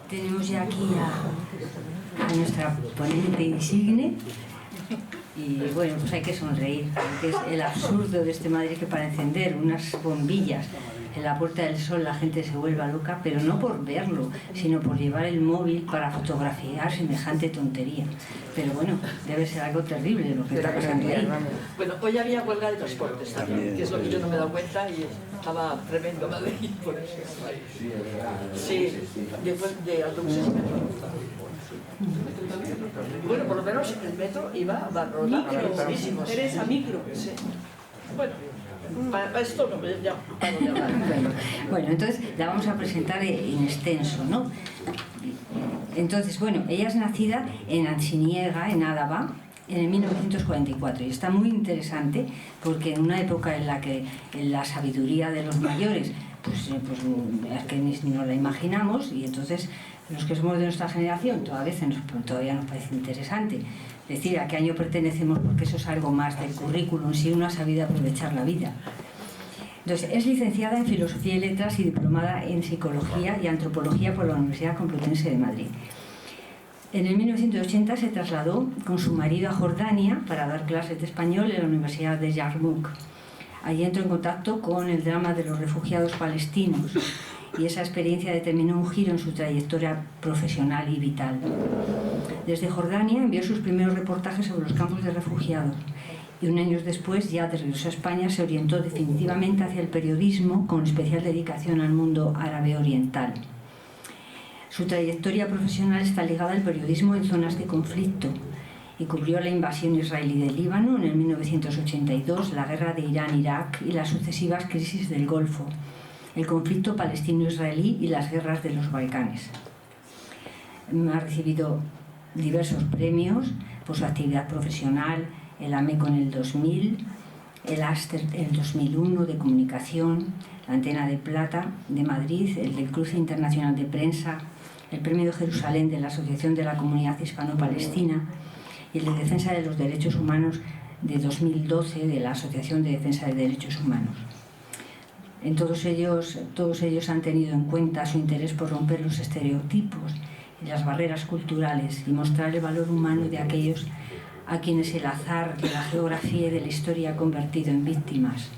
Tenemos ya aquí a nuestra ponente insigne y bueno, pues hay que sonreír, porque es el absurdo de este Madrid que para encender unas bombillas en la Puerta del Sol la gente se vuelva loca, pero no por verlo, sino por llevar el móvil para fotografiar semejante tontería. Pero bueno, debe ser algo terrible lo que está pasando ahí. Bueno, hoy había huelga de transportes también, que es lo que yo no me he dado cuenta y estaba tremendo Madrid por eso. Sí, de autobuses y metro. Bueno, por lo menos el metro iba a Barrota. Teresa, micro. Sí. Bueno, para esto no, ya paro de hablar. Bueno, entonces la vamos a presentar en extenso, ¿no? Entonces, bueno, ella es nacida en Artziniega, en Álava, en el 1944 y está muy interesante porque en una época en la que la sabiduría de los mayores pues es que ni nos la imaginamos, y entonces los que somos de nuestra generación todavía nos parece interesante decir a qué año pertenecemos, porque eso es algo más del currículum, si uno ha sabido aprovechar la vida. Entonces, es licenciada en Filosofía y Letras y diplomada en Psicología y Antropología por la Universidad Complutense de Madrid. En el 1980 se trasladó con su marido a Jordania para dar clases de español en la Universidad de Yarmouk. Allí entró en contacto con el drama de los refugiados palestinos y esa experiencia determinó un giro en su trayectoria profesional y vital. Desde Jordania envió sus primeros reportajes sobre los campos de refugiados y un año después, ya de regreso a España, se orientó definitivamente hacia el periodismo con especial dedicación al mundo árabe oriental. Su trayectoria profesional está ligada al periodismo en zonas de conflicto y cubrió la invasión israelí del Líbano en el 1982, la guerra de Irán-Irak y las sucesivas crisis del Golfo, el conflicto palestino-israelí y las guerras de los Balcanes. Ha recibido diversos premios por su actividad profesional, el AMECO en el 2000, el Aster en el 2001 de Comunicación, la Antena de Plata de Madrid, el del Cruce Internacional de Prensa, el Premio de Jerusalén de la Asociación de la Comunidad Hispano-Palestina y el de Defensa de los Derechos Humanos de 2012 de la Asociación de Defensa de Derechos Humanos. En todos ellos han tenido en cuenta su interés por romper los estereotipos y las barreras culturales y mostrar el valor humano de aquellos a quienes el azar de la geografía y de la historia ha convertido en víctimas.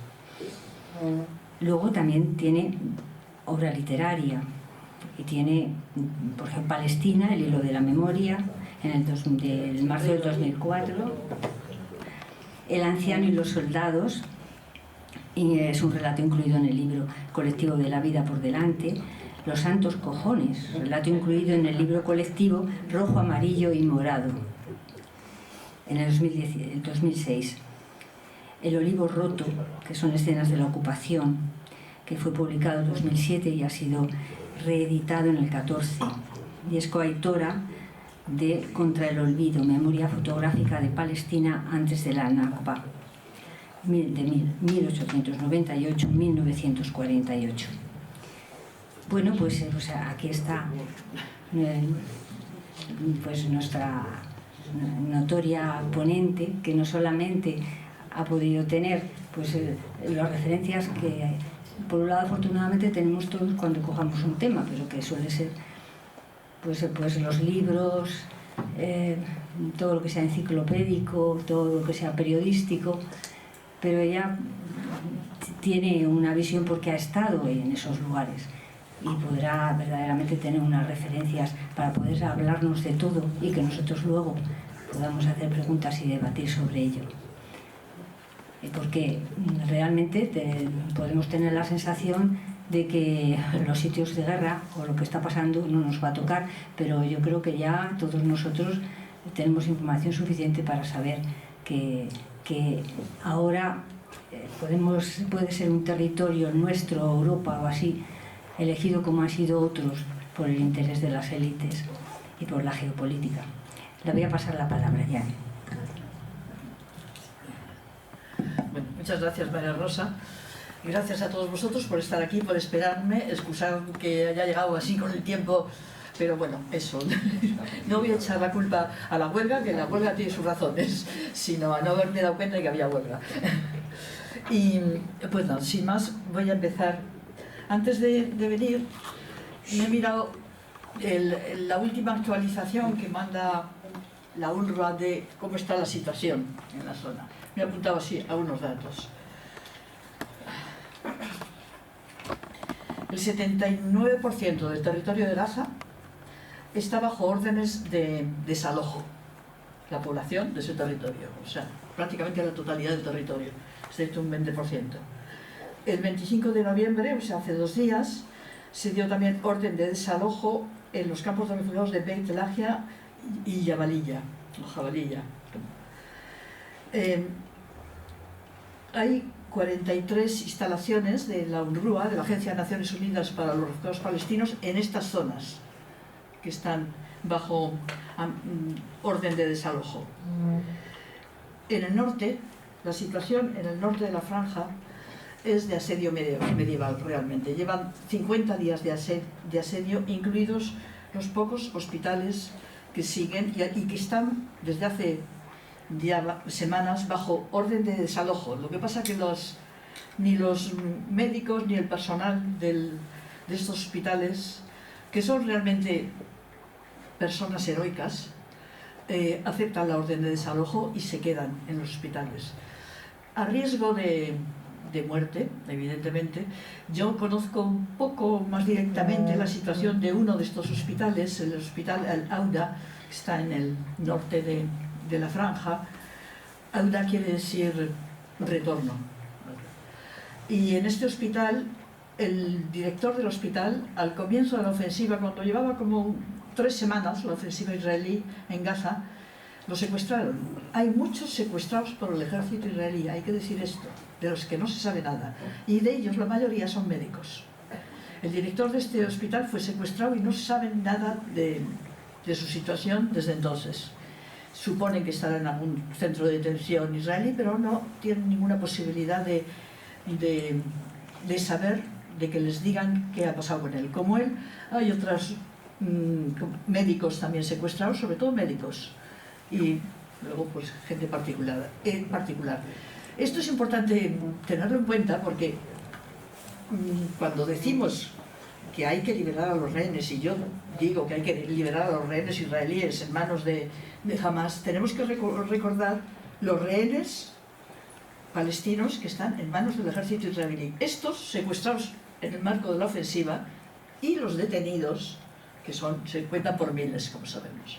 Luego también tiene obra literaria y tiene, por ejemplo, Palestina, el hilo de la memoria, en el marzo del 2004, El anciano y los soldados, y es un relato incluido en el libro colectivo de La vida por delante, Los santos cojones, relato incluido en el libro colectivo Rojo, amarillo y morado, en el 2006. El olivo roto, que son escenas de la ocupación, que fue publicado en 2007 y ha sido reeditado en el 14, y es coautora de Contra el olvido, memoria fotográfica de Palestina antes de la Nakba, de 1898-1948. Bueno, pues aquí está pues nuestra notoria ponente, que no solamente ha podido tener pues las referencias que por un lado afortunadamente tenemos todos cuando cojamos un tema, pero que suele ser pues los libros, todo lo que sea enciclopédico, todo lo que sea periodístico, pero ella tiene una visión porque ha estado en esos lugares y podrá verdaderamente tener unas referencias para poder hablarnos de todo y que nosotros luego podamos hacer preguntas y debatir sobre ello. Porque realmente podemos tener la sensación de que los sitios de guerra o lo que está pasando no nos va a tocar, pero yo creo que ya todos nosotros tenemos información suficiente para saber que ahora puede ser un territorio nuestro, Europa o así, elegido como han sido otros por el interés de las élites y por la geopolítica. Le voy a pasar la palabra ya. Bueno, muchas gracias, María Rosa. Gracias a todos vosotros por estar aquí, por esperarme. Excusad que haya llegado así con el tiempo, pero bueno, eso. No voy a echar la culpa a la huelga, que la huelga tiene sus razones, sino a no haberme dado cuenta de que había huelga. Y pues no, sin más, voy a empezar. Antes de venir, me he mirado la última actualización que manda la UNRWA de cómo está la situación en la zona. Me he apuntado así a unos datos. El 79% del territorio de Gaza está bajo órdenes de desalojo, la población de ese territorio, o sea, prácticamente la totalidad del territorio, excepto un 20%. El 25 de noviembre, o sea, hace 2 días, se dio también orden de desalojo en los campos de refugiados de Beit Lahia y Jabalilla, o Jabalilla. Hay 43 instalaciones de la UNRWA, de la Agencia de Naciones Unidas para los Refugiados Palestinos, en estas zonas que están bajo orden de desalojo. En el norte, la situación en el norte de la franja es de asedio medieval realmente. Llevan 50 días de asedio, incluidos los pocos hospitales que siguen y que están desde hace semanas bajo orden de desalojo. Lo que pasa es que ni los médicos ni el personal de estos hospitales, que son realmente personas heroicas, aceptan la orden de desalojo y se quedan en los hospitales. A riesgo de muerte, evidentemente, yo conozco un poco más directamente la situación de uno de estos hospitales, el hospital Al-Auda, que está en el norte de la franja. Auda quiere decir retorno. Y en este hospital, el director del hospital, al comienzo de la ofensiva, cuando llevaba como 3 semanas la ofensiva israelí en Gaza, lo secuestraron. Hay muchos secuestrados por el ejército israelí, hay que decir esto, de los que no se sabe nada. Y de ellos la mayoría son médicos. El director de este hospital fue secuestrado y no se sabe nada de su situación desde entonces. Suponen que estará en algún centro de detención israelí, pero no tienen ninguna posibilidad de saber, de que les digan qué ha pasado con él. Como él, hay otros médicos también secuestrados, sobre todo médicos, y luego pues gente particular. Esto es importante tenerlo en cuenta porque cuando decimos que hay que liberar a los rehenes, y yo digo que hay que liberar a los rehenes israelíes en manos de Hamas, tenemos que recordar los rehenes palestinos que están en manos del ejército israelí. Estos secuestrados en el marco de la ofensiva y los detenidos, que se cuentan por miles, como sabemos.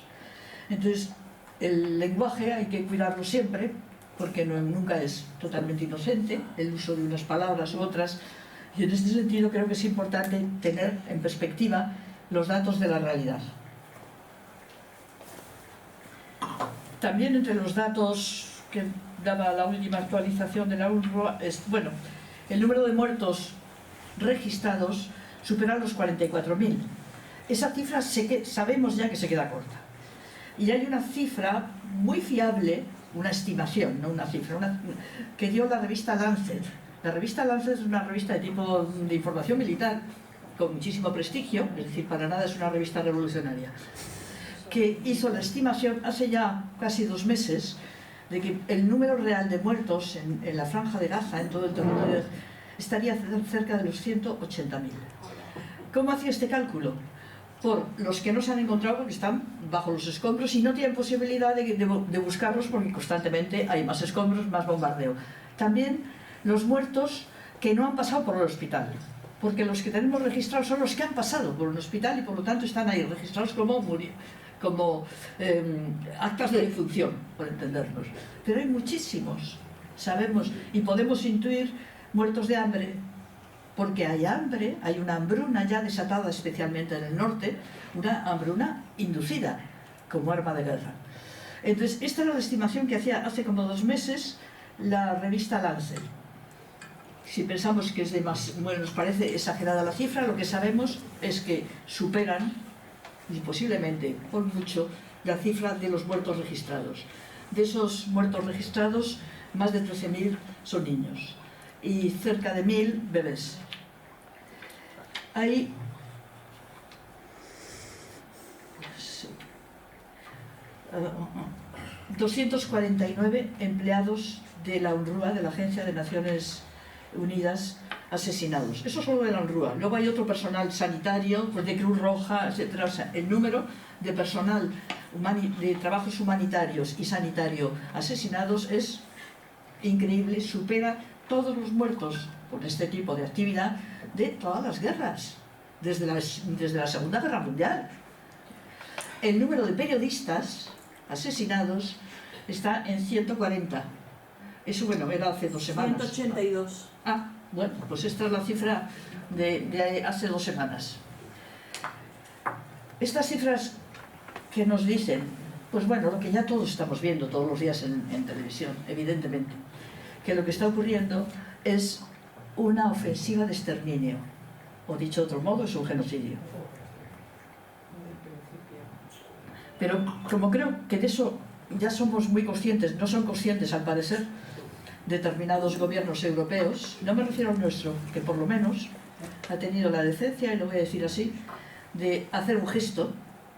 Entonces, el lenguaje hay que cuidarlo siempre, porque nunca es totalmente inocente, el uso de unas palabras u otras, y en este sentido creo que es importante tener en perspectiva los datos de la realidad. También entre los datos que daba la última actualización de la UNRWA, el número de muertos registrados supera los 44.000. Esa cifra sabemos ya que se queda corta. Y hay una cifra muy fiable, una estimación, no una cifra, que dio la revista Lancet. La revista Lancet es una revista de tipo de información militar, con muchísimo prestigio, es decir, para nada es una revista revolucionaria, que hizo la estimación hace ya casi 2 meses de que el número real de muertos en la franja de Gaza, en todo el territorio, estaría cerca de los 180.000. ¿Cómo hacía este cálculo? Por los que no se han encontrado porque están bajo los escombros y no tienen posibilidad de buscarlos porque constantemente hay más escombros, más bombardeo. También los muertos que no han pasado por el hospital, porque los que tenemos registrados son los que han pasado por un hospital y por lo tanto están ahí registrados como actas de defunción, por entendernos. Pero hay muchísimos, sabemos, y podemos intuir muertos de hambre, porque hay hambre, hay una hambruna ya desatada especialmente en el norte, una hambruna inducida como arma de guerra. Entonces, esta era la estimación que hacía hace como 2 meses la revista Lancet. Si pensamos que es nos parece exagerada la cifra, lo que sabemos es que superan, y posiblemente por mucho, la cifra de los muertos registrados. De esos muertos registrados, más de 13.000 son niños y cerca de 1.000 bebés. Hay 249 empleados de la UNRWA, de la Agencia de Naciones Unidas asesinados. Eso solo de la UNRWA. Luego hay otro personal sanitario, pues de Cruz Roja, etcétera. O sea, el número de personal de trabajos humanitarios y sanitario asesinados es increíble, supera todos los muertos por este tipo de actividad de todas las guerras, desde la Segunda Guerra Mundial. El número de periodistas asesinados está en 140. Eso, bueno, era hace 2 semanas. 182. Ah, bueno, pues esta es la cifra de hace 2 semanas. Estas cifras que nos dicen, pues bueno, lo que ya todos estamos viendo todos los días en televisión, evidentemente, que lo que está ocurriendo es una ofensiva de exterminio, o dicho de otro modo, es un genocidio. Pero como creo que de eso ya somos muy conscientes, no son conscientes al parecer determinados gobiernos europeos, no me refiero al nuestro, que por lo menos ha tenido la decencia, y lo voy a decir así, de hacer un gesto,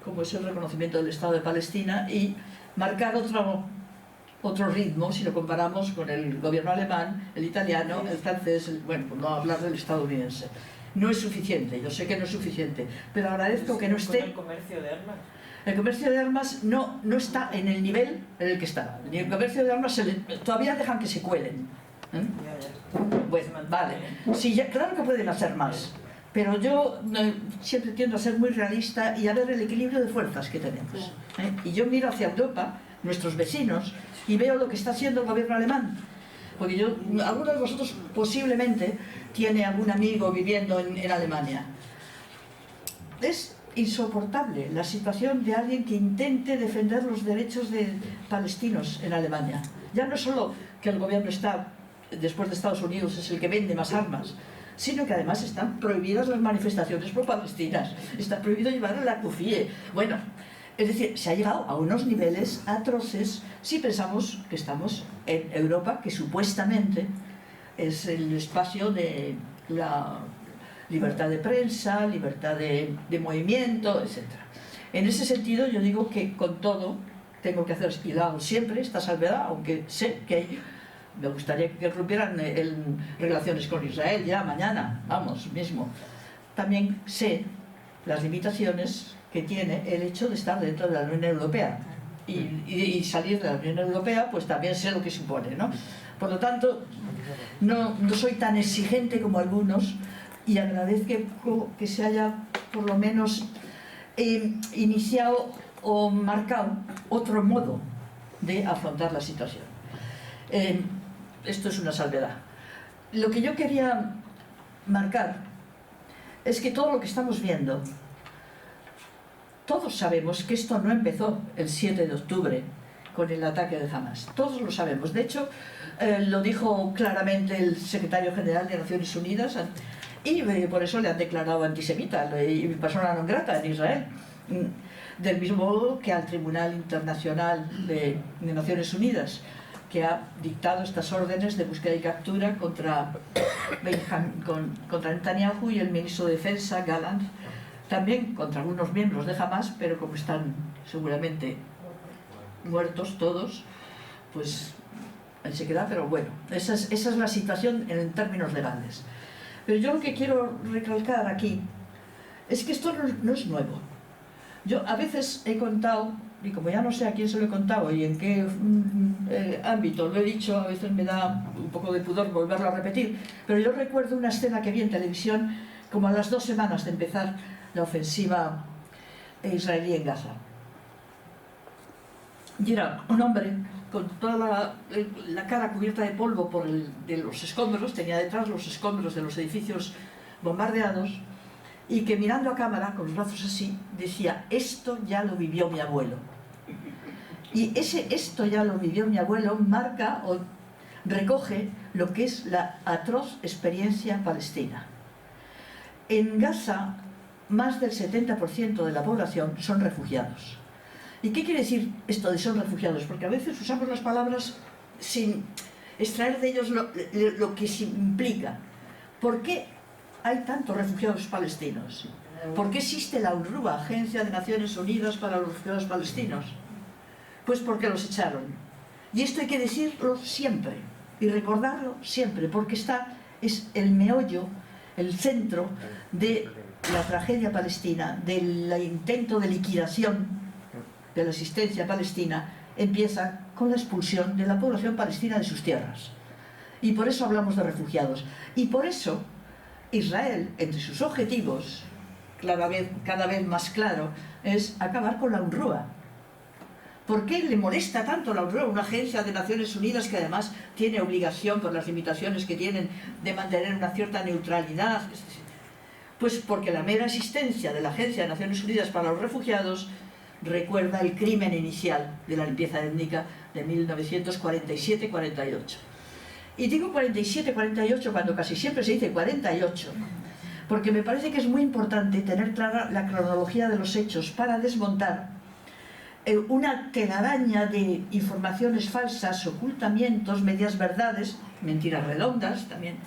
como es el reconocimiento del Estado de Palestina, y marcar otro ritmo si lo comparamos con el gobierno alemán, el italiano, el francés, bueno, por no hablar del estadounidense. No es suficiente, yo sé que no es suficiente, pero agradezco que no esté... ¿El comercio de armas? El comercio de armas no está en el nivel en el que está. Ni el comercio de armas todavía dejan que se cuelen. Bueno, vale. Sí, claro que pueden hacer más, pero yo siempre tiendo a ser muy realista y a ver el equilibrio de fuerzas que tenemos. Y yo miro hacia Europa, nuestros vecinos, y veo lo que está haciendo el gobierno alemán. Porque alguno de vosotros posiblemente tiene algún amigo viviendo en Alemania. Es insoportable la situación de alguien que intente defender los derechos de palestinos en Alemania. Ya no solo que el gobierno está, después de Estados Unidos, es el que vende más armas, sino que además están prohibidas las manifestaciones pro-palestinas, está prohibido llevar a la CUFIE. Bueno, es decir, se ha llegado a unos niveles atroces si pensamos que estamos en Europa, que supuestamente es el espacio de la libertad de prensa, libertad de movimiento, etc. En ese sentido yo digo que con todo tengo que hacer, y lo hago siempre, esta salvedad, aunque sé que me gustaría que rompieran relaciones con Israel ya mañana, vamos, mismo. También sé las limitaciones que tiene el hecho de estar dentro de la Unión Europea. Y salir de la Unión Europea, pues también sé lo que supone, ¿no? Por lo tanto, no soy tan exigente como algunos, y agradezco que se haya por lo menos iniciado o marcado otro modo de afrontar la situación. Esto es una salvedad. Lo que yo quería marcar es que todo lo que estamos viendo, todos sabemos que esto no empezó el 7 de octubre con el ataque de Hamas. Todos lo sabemos. De hecho, lo dijo claramente el secretario general de Naciones Unidas, y por eso le han declarado antisemita y persona non grata en Israel. Del mismo modo que al Tribunal Internacional de Naciones Unidas, que ha dictado estas órdenes de búsqueda y captura contra Netanyahu y el ministro de Defensa, Gallant, también contra algunos miembros de Hamas, pero como están seguramente muertos todos, pues ahí se queda, pero bueno, esa es la situación en términos legales. Pero yo lo que quiero recalcar aquí es que esto no es nuevo. Yo a veces he contado, y como ya no sé a quién se lo he contado y en qué ámbito lo he dicho, a veces me da un poco de pudor volverlo a repetir, pero yo recuerdo una escena que vi en televisión como a las 2 semanas de empezar la ofensiva israelí en Gaza. Y era un hombre con toda la cara cubierta de polvo de los escombros, tenía detrás los escombros de los edificios bombardeados, y que mirando a cámara, con los brazos así, decía: esto ya lo vivió mi abuelo. Y esto ya lo vivió mi abuelo marca o recoge lo que es la atroz experiencia palestina. En Gaza, más del 70% de la población son refugiados. ¿Y qué quiere decir esto de son refugiados? Porque a veces usamos las palabras sin extraer de ellos lo que se implica. ¿Por qué hay tantos refugiados palestinos? ¿Por qué existe la UNRWA, Agencia de Naciones Unidas para los Refugiados Palestinos? Pues porque los echaron. Y esto hay que decirlo siempre y recordarlo siempre, porque está es el meollo, el centro de la tragedia palestina, del intento de liquidación de la existencia palestina, empieza con la expulsión de la población palestina de sus tierras. Y por eso hablamos de refugiados. Y por eso Israel, entre sus objetivos, cada vez más claro, es acabar con la UNRWA. ¿Por qué le molesta tanto la UNRWA, una agencia de Naciones Unidas que además tiene obligación por las limitaciones que tienen de mantener una cierta neutralidad? Pues porque la mera existencia de la Agencia de Naciones Unidas para los Refugiados recuerda el crimen inicial de la limpieza étnica de 1947-48. Y digo 47-48 cuando casi siempre se dice 48, porque me parece que es muy importante tener clara la cronología de los hechos para desmontar una telaraña de informaciones falsas, ocultamientos, medias verdades, mentiras redondas también,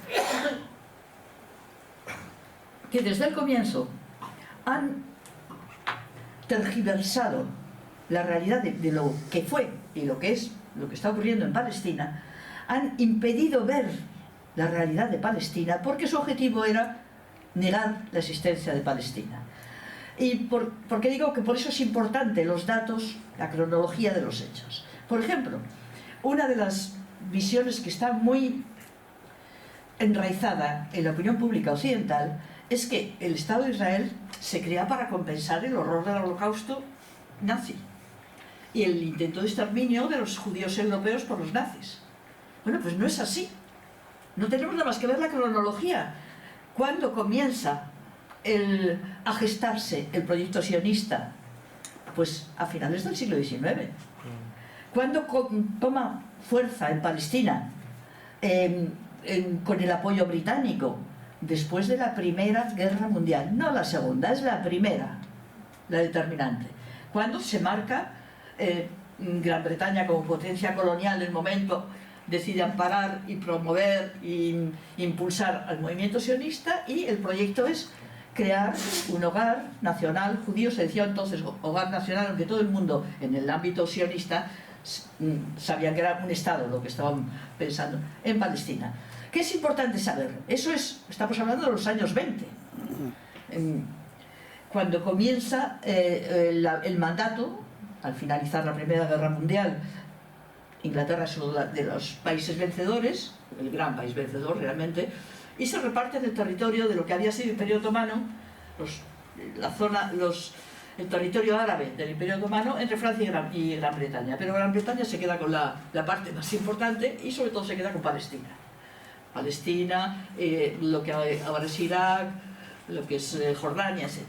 que desde el comienzo han tergiversado la realidad de lo que fue y lo que es, lo que está ocurriendo en Palestina, han impedido ver la realidad de Palestina porque su objetivo era negar la existencia de Palestina. ¿Y por qué digo que por eso es importante los datos, la cronología de los hechos? Por ejemplo, una de las visiones que está muy enraizada en la opinión pública occidental es que el Estado de Israel se crea para compensar el horror del Holocausto nazi y el intento de exterminio de los judíos europeos por los nazis. Bueno, pues no es así. No tenemos nada más que ver la cronología. ¿Cuándo comienza a gestarse el proyecto sionista? Pues a finales del siglo XIX. ¿Cuándo toma fuerza en Palestina con el apoyo británico? Después de la Primera Guerra Mundial. No la segunda, es la primera, la determinante. ¿Cuándo se marca Gran Bretaña como potencia colonial del momento? Decide amparar y promover e impulsar al movimiento sionista, y el proyecto es crear un hogar nacional judío. Se decía entonces hogar nacional, aunque todo el mundo en el ámbito sionista sabía que era un Estado lo que estaban pensando en Palestina. ¿Qué es importante saber? Estamos hablando de los años 20, cuando comienza el mandato, al finalizar la Primera Guerra Mundial. Inglaterra es uno de los países vencedores, el gran país vencedor realmente, y se reparte en el territorio de lo que había sido el Imperio Otomano, el territorio árabe del Imperio Otomano, entre Francia y Gran Bretaña. Pero Gran Bretaña se queda con la parte más importante y sobre todo se queda con Palestina. Lo que ahora es Irak, lo que es Jordania, etc.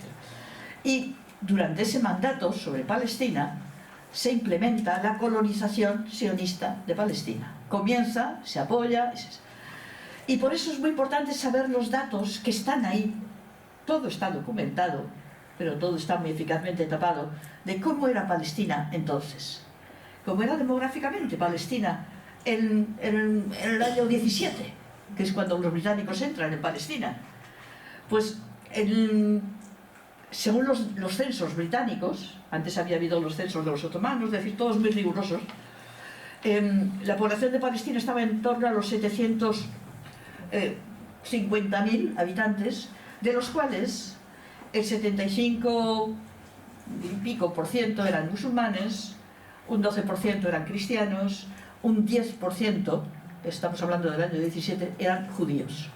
Y durante ese mandato sobre Palestina se implementa la colonización sionista de Palestina. Comienza, se apoya, y por eso es muy importante saber los datos que están ahí. Todo está documentado, pero todo está muy eficazmente tapado, de cómo era Palestina entonces. Cómo era demográficamente Palestina en el año 17, que es cuando los británicos entran en Palestina. Pues según los censos británicos, antes había habido los censos de los otomanos, es decir, todos muy rigurosos, la población de Palestina estaba en torno a los 750.000 habitantes, de los cuales el 75 y pico por ciento eran musulmanes, un 12% eran cristianos, un 10%, estamos hablando del año 17, eran judíos.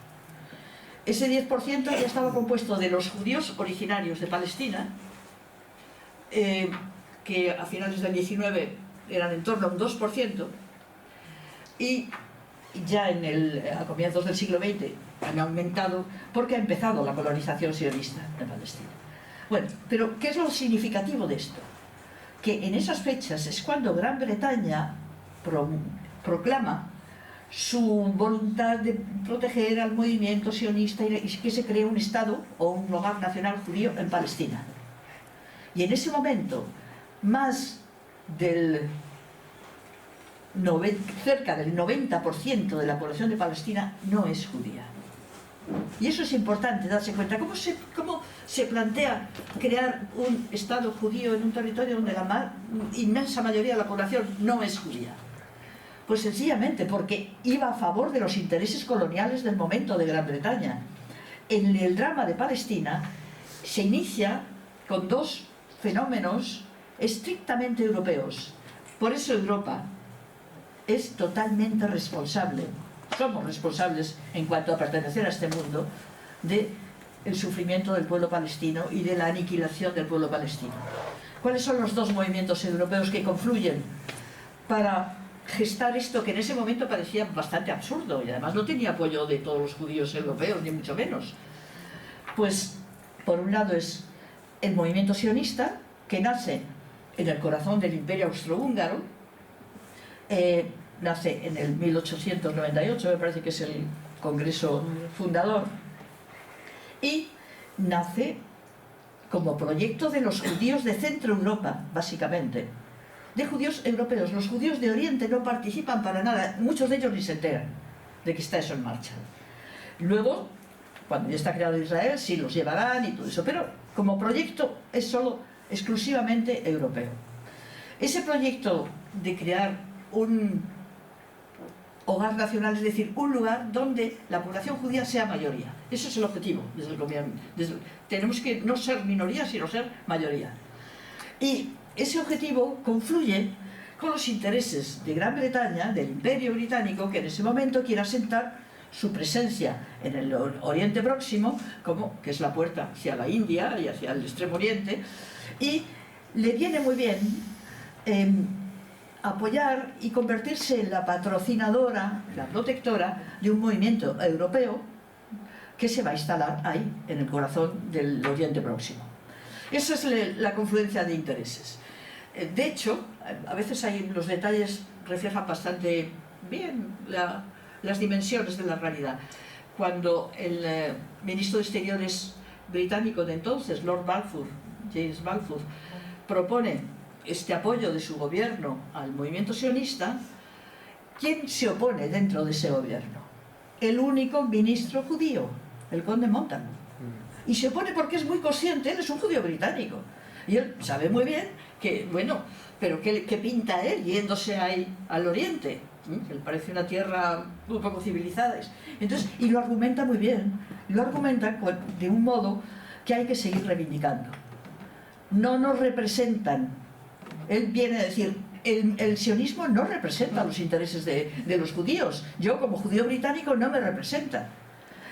Ese 10% ya estaba compuesto de los judíos originarios de Palestina, que a finales del 19 eran en torno a un 2%, y ya a comienzos del siglo XX han aumentado porque ha empezado la colonización sionista de Palestina. Bueno, pero ¿qué es lo significativo de esto? Que en esas fechas es cuando Gran Bretaña proclama su voluntad de proteger al movimiento sionista y que se cree un Estado o un hogar nacional judío en Palestina. Y en ese momento, cerca del 90% de la población de Palestina no es judía. Y eso es importante darse cuenta. ¿Cómo se plantea crear un Estado judío en un territorio donde la inmensa mayoría de la población no es judía? Pues sencillamente porque iba a favor de los intereses coloniales del momento de Gran Bretaña. En el drama de Palestina se inicia con dos fenómenos estrictamente europeos. Por eso Europa es totalmente responsable, somos responsables en cuanto a pertenecer a este mundo, del sufrimiento del pueblo palestino y de la aniquilación del pueblo palestino. ¿Cuáles son los dos movimientos europeos que confluyen para gestar esto que en ese momento parecía bastante absurdo y además no tenía apoyo de todos los judíos europeos, ni mucho menos? Pues, por un lado es el movimiento sionista, que nace en el corazón del Imperio Austrohúngaro, nace en el 1898, me parece que es el congreso fundador, y nace como proyecto de los judíos de Centro Europa, básicamente, de judíos europeos. Los judíos de Oriente no participan para nada, muchos de ellos ni se enteran de que está eso en marcha. Luego, cuando ya está creado Israel, sí los llevarán y todo eso, pero como proyecto es solo exclusivamente europeo. Ese proyecto de crear un hogar nacional, es decir, un lugar donde la población judía sea mayoría. Ese es el objetivo desde el gobierno. Tenemos que no ser minoría, sino ser mayoría. Y ese objetivo confluye con los intereses de Gran Bretaña, del Imperio Británico, que en ese momento quiere asentar su presencia en el Oriente Próximo, que es la puerta hacia la India y hacia el Extremo Oriente, y le viene muy bien apoyar y convertirse en la patrocinadora, la protectora de un movimiento europeo que se va a instalar ahí, en el corazón del Oriente Próximo. Esa es la confluencia de intereses. De hecho, a veces los detalles reflejan bastante bien las dimensiones de la realidad. Cuando el ministro de Exteriores británico de entonces, Lord Balfour, James Balfour, propone este apoyo de su gobierno al movimiento sionista, ¿quién se opone dentro de ese gobierno? El único ministro judío, el conde Montagu. Y se opone porque es muy consciente, él es un judío británico. Y él sabe muy bien que, bueno, pero ¿qué pinta él yéndose ahí al oriente? Que le parece una tierra muy poco civilizada. Entonces, y lo argumenta muy bien, lo argumenta de un modo que hay que seguir reivindicando. No nos representan. Él viene a decir, el sionismo no representa los intereses de los judíos. Yo, como judío británico, no me representa.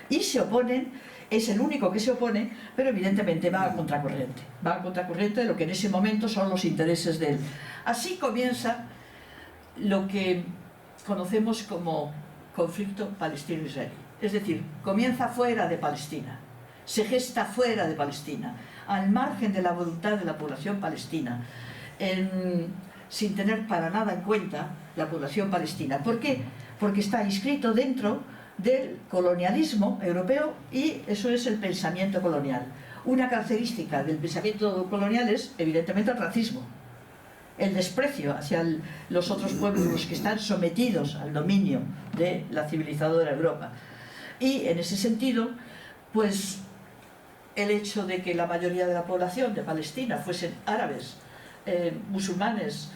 Y se oponen, es el único que se opone, pero evidentemente va a contracorriente. Va a contracorriente de lo que en ese momento son los intereses de él. Así comienza lo que conocemos como conflicto palestino-israelí. Es decir, comienza fuera de Palestina, se gesta fuera de Palestina, al margen de la voluntad de la población palestina, sin tener para nada en cuenta la población palestina. ¿Por qué? Porque está inscrito dentro del colonialismo europeo y eso es el pensamiento colonial. Una característica del pensamiento colonial es, evidentemente, el racismo, el desprecio hacia los otros pueblos, los que están sometidos al dominio de la civilizadora Europa. Y en ese sentido, pues el hecho de que la mayoría de la población de Palestina fuesen árabes, musulmanes,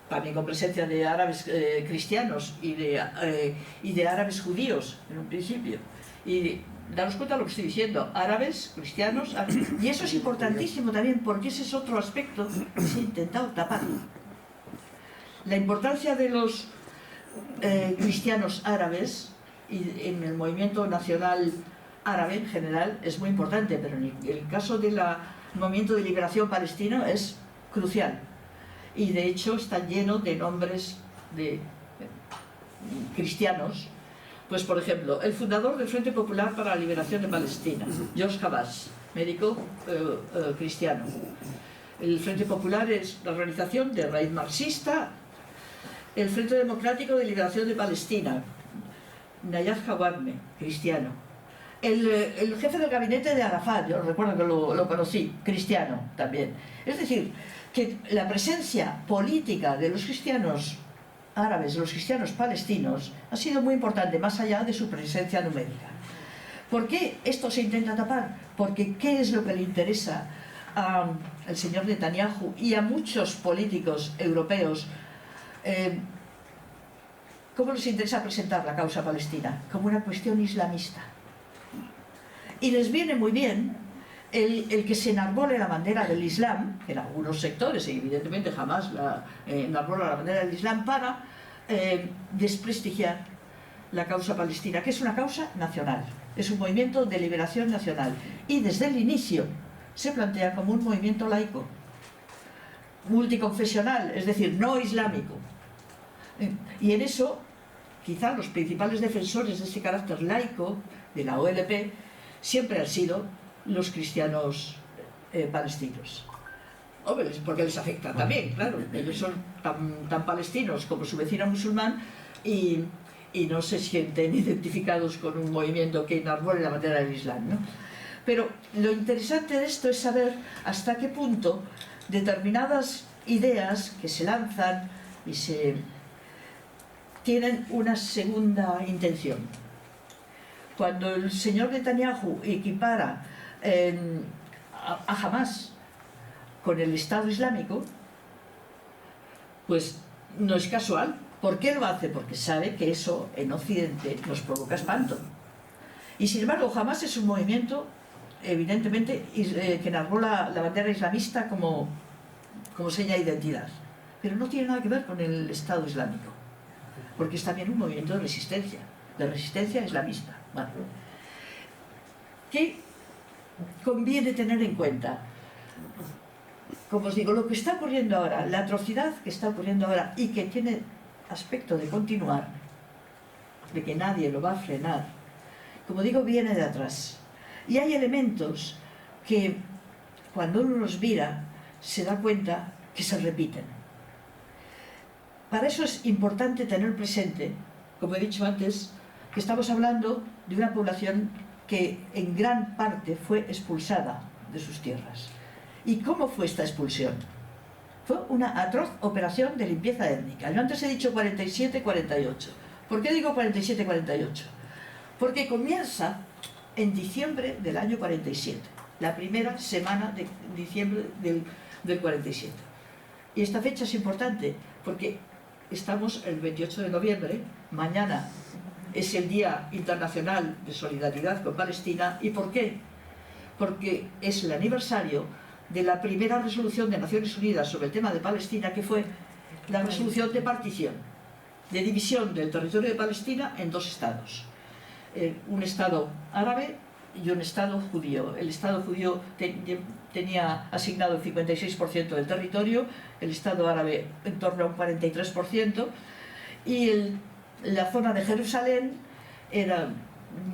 también con presencia de árabes cristianos y de árabes judíos en un principio, y daros cuenta de lo que estoy diciendo, árabes, cristianos, y eso es importantísimo también porque ese es otro aspecto que se ha intentado tapar. La importancia de los cristianos árabes y en el movimiento nacional árabe en general es muy importante, pero en el caso del movimiento de liberación palestino es crucial. Y de hecho está lleno de nombres de cristianos. Pues por ejemplo, el fundador del Frente Popular para la Liberación de Palestina, George Habas, médico cristiano. El Frente Popular es la organización de raíz marxista. El Frente Democrático de Liberación de Palestina, Nayad Jawadme, cristiano. El jefe del gabinete de Arafat, yo recuerdo que lo conocí, cristiano también. Es decir, que la presencia política de los cristianos árabes, los cristianos palestinos, ha sido muy importante, más allá de su presencia numérica. ¿Por qué esto se intenta tapar? Porque ¿qué es lo que le interesa al señor Netanyahu y a muchos políticos europeos? ¿cómo les interesa presentar la causa palestina? Como una cuestión islamista. Y les viene muy bien el que se enarbole la bandera del Islam, en algunos sectores, y evidentemente jamás enarbola la bandera del Islam, para desprestigiar la causa palestina, que es una causa nacional, es un movimiento de liberación nacional. Y desde el inicio se plantea como un movimiento laico, multiconfesional, es decir, no islámico. Y en eso, quizá los principales defensores de ese carácter laico de la OLP siempre han sido los cristianos palestinos. Hombre, porque les afecta también, claro. Ellos son tan palestinos como su vecino musulmán y no se sienten identificados con un movimiento que enarbole la bandera del Islam, ¿no? Pero lo interesante de esto es saber hasta qué punto determinadas ideas que se lanzan y tienen una segunda intención. Cuando el señor Netanyahu equipara a Hamás con el Estado Islámico, pues no es casual. ¿Por qué lo hace? Porque sabe que eso en Occidente nos provoca espanto. Y sin embargo, Hamás es un movimiento, evidentemente, que enarbola la bandera islamista como seña de identidad. Pero no tiene nada que ver con el Estado Islámico, porque es también un movimiento de resistencia islamista. Bueno, ¿qué conviene tener en cuenta? Como os digo, lo que está ocurriendo ahora, la atrocidad que está ocurriendo ahora y que tiene aspecto de continuar, de que nadie lo va a frenar, como digo, viene de atrás. Y hay elementos que, cuando uno los mira, se da cuenta que se repiten. Para eso es importante tener presente, como he dicho antes, que estamos hablando de una población que en gran parte fue expulsada de sus tierras. ¿Y cómo fue esta expulsión? Fue una atroz operación de limpieza étnica. Yo antes he dicho 47-48. ¿Por qué digo 47-48? Porque comienza en diciembre del año 47, la primera semana de diciembre del 47. Y esta fecha es importante porque estamos el 28 de noviembre, mañana es el Día Internacional de Solidaridad con Palestina. ¿Y por qué? Porque es el aniversario de la primera resolución de Naciones Unidas sobre el tema de Palestina, que fue la resolución de partición, de división del territorio de Palestina en dos estados. Un estado árabe y un estado judío. El estado judío tenía asignado el 56% del territorio, el estado árabe en torno a un 43%, y la zona de Jerusalén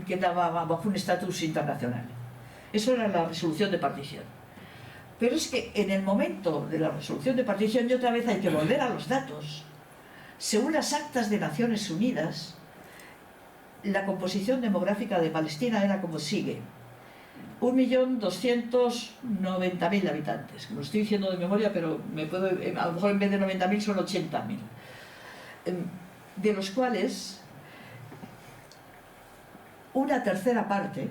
quedaba bajo un estatus internacional. Eso era la resolución de partición. Pero es que en el momento de la resolución de partición, y otra vez hay que volver a los datos, según las actas de Naciones Unidas, la composición demográfica de Palestina era como sigue: 1.290.000 habitantes. Como lo estoy diciendo de memoria, pero a lo mejor en vez de 90.000 son 80.000. De los cuales una tercera parte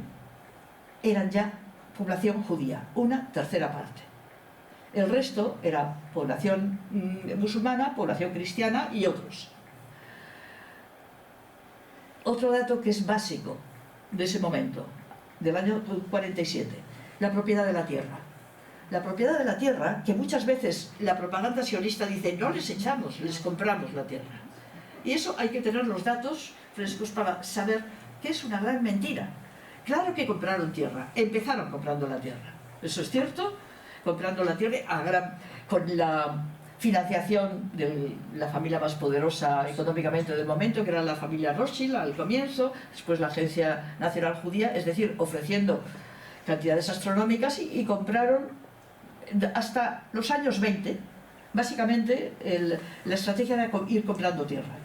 eran ya población judía, una tercera parte. El resto era población musulmana, población cristiana y otros. Otro dato que es básico de ese momento, del año 47, la propiedad de la tierra. La propiedad de la tierra, que muchas veces la propaganda sionista dice, no les echamos, les compramos la tierra. Y eso hay que tener los datos frescos para saber que es una gran mentira. Claro que compraron tierra, empezaron comprando la tierra. Eso es cierto, comprando la tierra con la financiación de la familia más poderosa económicamente del momento, que era la familia Rothschild al comienzo, después la Agencia Nacional Judía, es decir, ofreciendo cantidades astronómicas, y compraron hasta los años 20. Básicamente la estrategia era ir comprando tierra.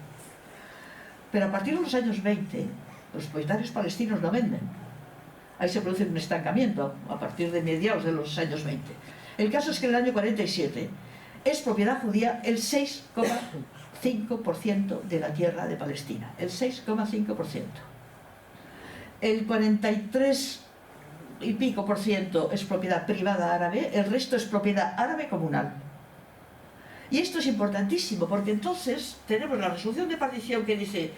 Pero a partir de los años 20, los propietarios palestinos no venden. Ahí se produce un estancamiento a partir de mediados de los años 20. El caso es que en el año 47 es propiedad judía el 6,5% de la tierra de Palestina. El 6,5%. El 43 y pico % es propiedad privada árabe, el resto es propiedad árabe comunal. Y esto es importantísimo, porque entonces tenemos la resolución de partición que dice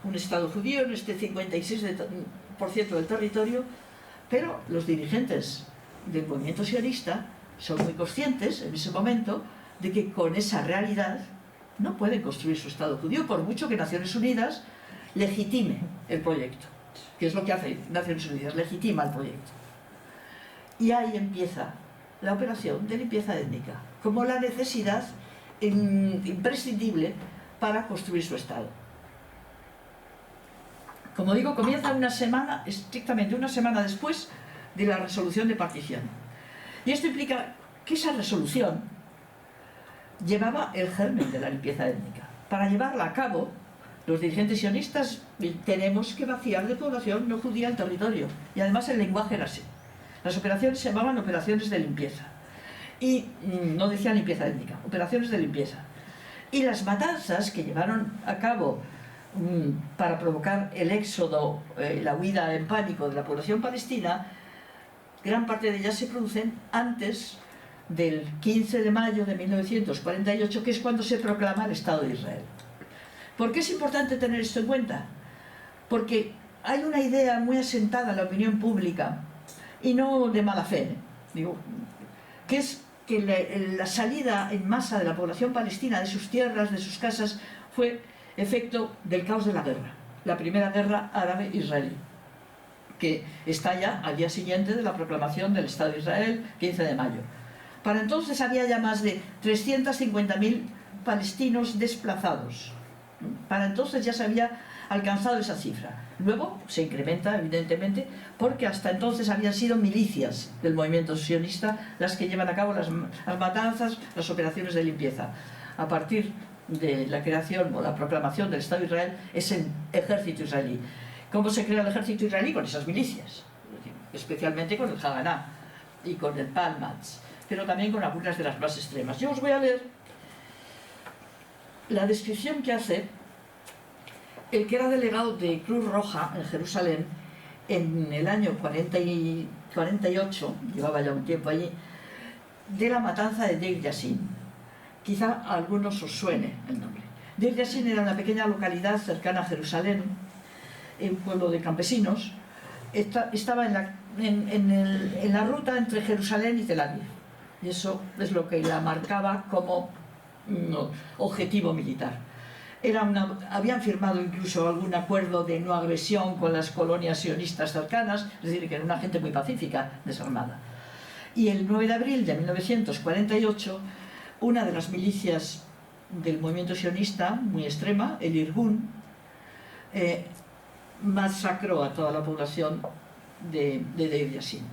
un Estado judío en este 56% del territorio, pero los dirigentes del movimiento sionista son muy conscientes en ese momento de que con esa realidad no pueden construir su Estado judío, por mucho que Naciones Unidas legitime el proyecto, que es lo que hace Naciones Unidas, legitima el proyecto. Y ahí empieza la operación de limpieza étnica, como la necesidad imprescindible para construir su Estado. Como digo, comienza una semana, estrictamente una semana después de la resolución de partición. Y esto implica que esa resolución llevaba el germen de la limpieza étnica. Para llevarla a cabo, los dirigentes sionistas tenemos que vaciar de población no judía el territorio. Y además el lenguaje era así. Las operaciones se llamaban operaciones de limpieza. Y no decían limpieza étnica, operaciones de limpieza. Y las matanzas que llevaron a cabo para provocar el éxodo, la huida en pánico de la población palestina, gran parte de ellas se producen antes del 15 de mayo de 1948, que es cuando se proclama el Estado de Israel. ¿Por qué es importante tener esto en cuenta? Porque hay una idea muy asentada en la opinión pública, y no de mala fe, digo, que es que la salida en masa de la población palestina de sus tierras, de sus casas, fue efecto del caos de la guerra, la primera guerra árabe-israelí, que estalla al día siguiente de la proclamación del Estado de Israel, 15 de mayo. Para entonces había ya más de 350.000 palestinos desplazados. Para entonces ya se había alcanzado esa cifra. Luego se incrementa, evidentemente, porque hasta entonces habían sido milicias del movimiento sionista las que llevan a cabo las matanzas, las operaciones de limpieza. A partir de la creación o la proclamación del Estado de Israel es el ejército israelí. ¿Cómo se crea el ejército israelí? Con esas milicias, especialmente con el Haganá y con el Palmach, pero también con algunas de las más extremas. Yo os voy a leer la descripción que hace el que era delegado de Cruz Roja en Jerusalén en el año 48, llevaba ya un tiempo allí, de la matanza de Deir Yassin. Quizá a algunos os suene el nombre. Deir Yassin era una pequeña localidad cercana a Jerusalén, un pueblo de campesinos. Estaba en la ruta entre Jerusalén y Tel Aviv. Y eso es lo que la marcaba como objetivo militar. Habían firmado incluso algún acuerdo de no agresión con las colonias sionistas cercanas, es decir, que era una gente muy pacífica, desarmada. Y el 9 de abril de 1948, una de las milicias del movimiento sionista, muy extrema, el Irgun, masacró a toda la población de Deir Yassin.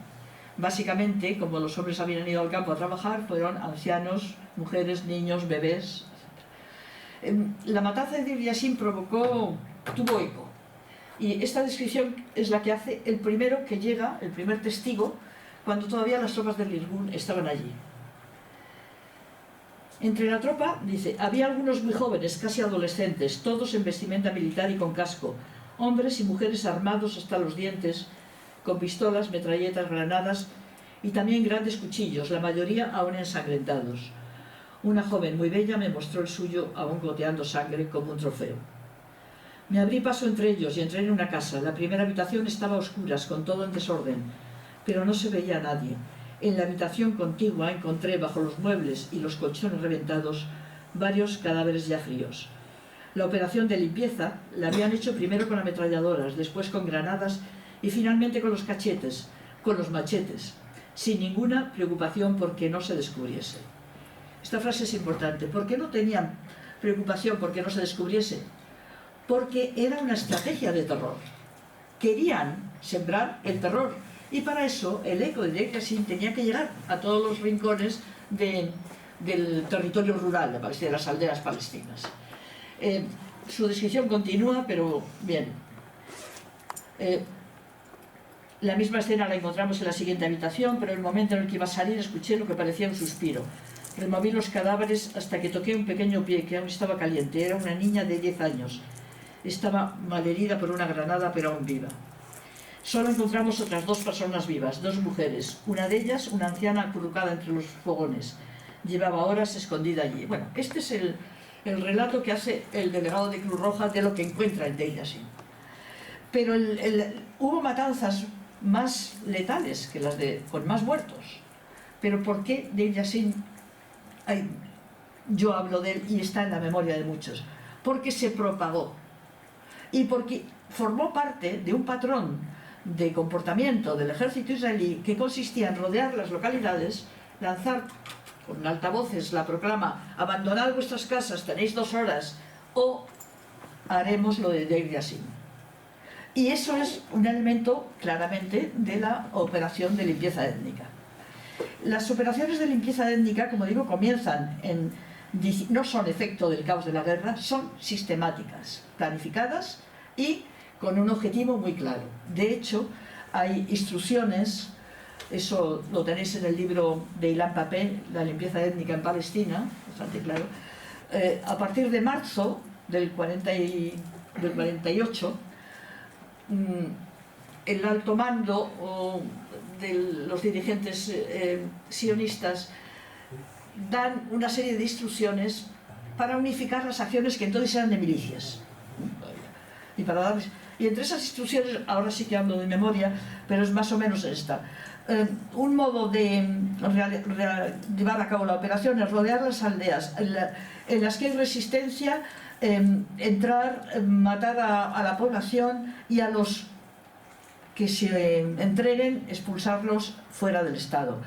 Básicamente, como los hombres habían ido al campo a trabajar, fueron ancianos, mujeres, niños, bebés. La matanza de Deir Yassin tuvo eco. Y esta descripción es la que hace el primero que llega, el primer testigo, cuando todavía las tropas del Irgun estaban allí. Entre la tropa, dice, había algunos muy jóvenes, casi adolescentes, todos en vestimenta militar y con casco, hombres y mujeres armados hasta los dientes, con pistolas, metralletas, granadas y también grandes cuchillos, la mayoría aún ensangrentados. Una joven muy bella me mostró el suyo, aún goteando sangre, como un trofeo. Me abrí paso entre ellos y entré en una casa. La primera habitación estaba a oscuras, con todo en desorden, pero no se veía a nadie. En la habitación contigua encontré, bajo los muebles y los colchones reventados, varios cadáveres ya fríos. La operación de limpieza la habían hecho primero con ametralladoras, después con granadas y finalmente con los cachetes, con los machetes, sin ninguna preocupación porque no se descubriese. Esta frase es importante. ¿Por qué no tenían preocupación porque no se descubriese? Porque era una estrategia de terror. Querían sembrar el terror. Y para eso el eco de Deir Yassin tenía que llegar a todos los rincones del territorio rural de Palestina, de las aldeas palestinas. Su descripción continúa, pero bien. La misma escena la encontramos en la siguiente habitación, pero en el momento en el que iba a salir escuché lo que parecía un suspiro. Removí los cadáveres hasta que toqué un pequeño pie que aún estaba caliente. Era una niña de 10 años. Estaba malherida por una granada, pero aún viva. Solo encontramos otras 2 personas vivas, 2 mujeres. Una de ellas, una anciana acurrucada entre los fogones. llevaba horas escondida allí. Bueno, este es el relato que hace el delegado de Cruz Roja de lo que encuentra en Deir Yassin. Pero hubo matanzas más letales que las con más muertos. Pero ¿por qué Deir Yassin? Yo hablo de él y está en la memoria de muchos. Porque se propagó y porque formó parte de un patrón de comportamiento del ejército israelí que consistía en rodear las localidades, lanzar con altavoces la proclama: abandonad vuestras casas, tenéis 2 horas, o haremos lo de Deir Yassin. Y eso es un elemento claramente de la operación de limpieza étnica. Las operaciones de limpieza étnica, como digo, comienzan no son efecto del caos de la guerra, son sistemáticas, planificadas y con un objetivo muy claro. De hecho, hay instrucciones, eso lo tenéis en el libro de Ilan Pappé, La limpieza étnica en Palestina, bastante claro. A partir de marzo del 48, el alto mando de los dirigentes sionistas dan una serie de instrucciones para unificar las acciones que entonces eran de milicias. Y entre esas instrucciones, ahora sí que hablo de memoria, pero es más o menos esta. Un modo de llevar a cabo la operación es rodear las aldeas en las que hay resistencia, entrar, matar a la población, y a los que se entreguen, expulsarlos fuera del Estado.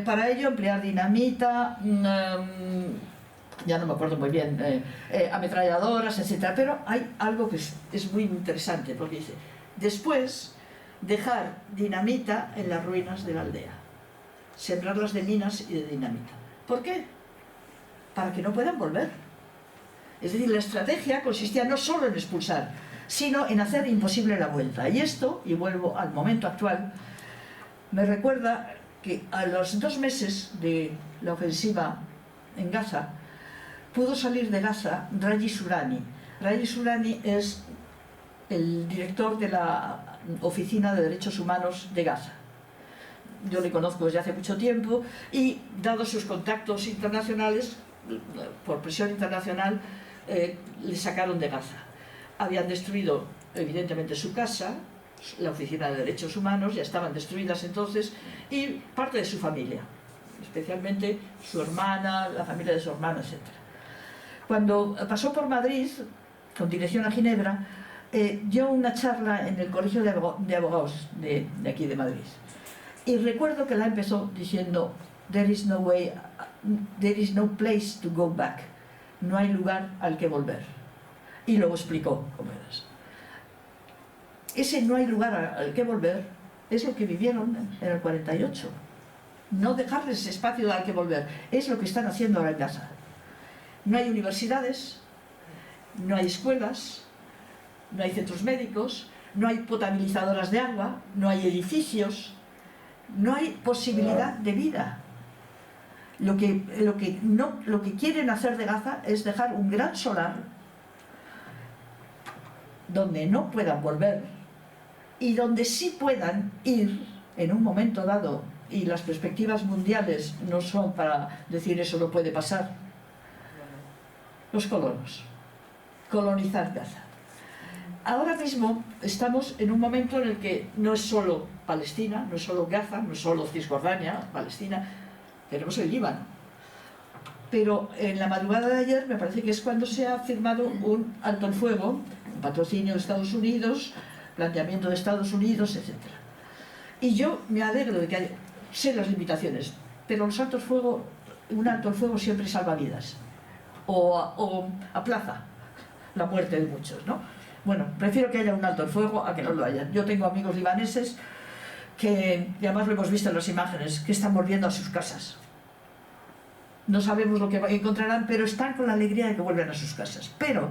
Para ello emplear dinamita, ya no me acuerdo muy bien, ametralladoras, etc. Pero hay algo que es muy interesante, porque dice: después dejar dinamita en las ruinas de la aldea, sembrarlas de minas y de dinamita. ¿Por qué? Para que no puedan volver. Es decir, la estrategia consistía no solo en expulsar, sino en hacer imposible la vuelta. Y esto, y vuelvo al momento actual, me recuerda que a los 2 meses de la ofensiva en Gaza, pudo salir de Gaza Raji Sourani. Raji Sourani es el director de la Oficina de Derechos Humanos de Gaza. Yo le conozco desde hace mucho tiempo y, dado sus contactos internacionales, por presión internacional, le sacaron de Gaza. Habían destruido, evidentemente, su casa, la Oficina de Derechos Humanos, ya estaban destruidas entonces, y parte de su familia, especialmente su hermana, la familia de su hermana, etc. Cuando pasó por Madrid, con dirección a Ginebra, dio una charla en el Colegio de Abogados de aquí de Madrid. Y recuerdo que la empezó diciendo: there is no place to go back. No hay lugar al que volver. Y luego explicó cómo era eso. Ese no hay lugar al que volver es lo que vivieron en el 48. No dejarles espacio al que volver. Es lo que están haciendo ahora en Gaza. No hay universidades, no hay escuelas, no hay centros médicos, no hay potabilizadoras de agua, no hay edificios, no hay posibilidad de vida. Lo que quieren hacer de Gaza es dejar un gran solar donde no puedan volver y donde sí puedan ir en un momento dado, y las perspectivas mundiales no son para decir eso no puede pasar. Los colonos, colonizar Gaza. Ahora mismo estamos en un momento en el que no es solo Palestina, no es solo Gaza, no es solo Cisjordania, Palestina, tenemos el Líbano. Pero en la madrugada de ayer me parece que es cuando se ha firmado un alto el fuego, un patrocinio de Estados Unidos, planteamiento de Estados Unidos, etc. Y yo me alegro de que haya, sé las limitaciones, pero los altos fuego, un alto el fuego siempre salva vidas, o aplaza la muerte de muchos, ¿no? Bueno, prefiero que haya un alto el fuego a que no lo haya. Yo tengo amigos libaneses que, y además lo hemos visto en las imágenes, que están volviendo a sus casas. No sabemos lo que encontrarán, pero están con la alegría de que vuelvan a sus casas. Pero,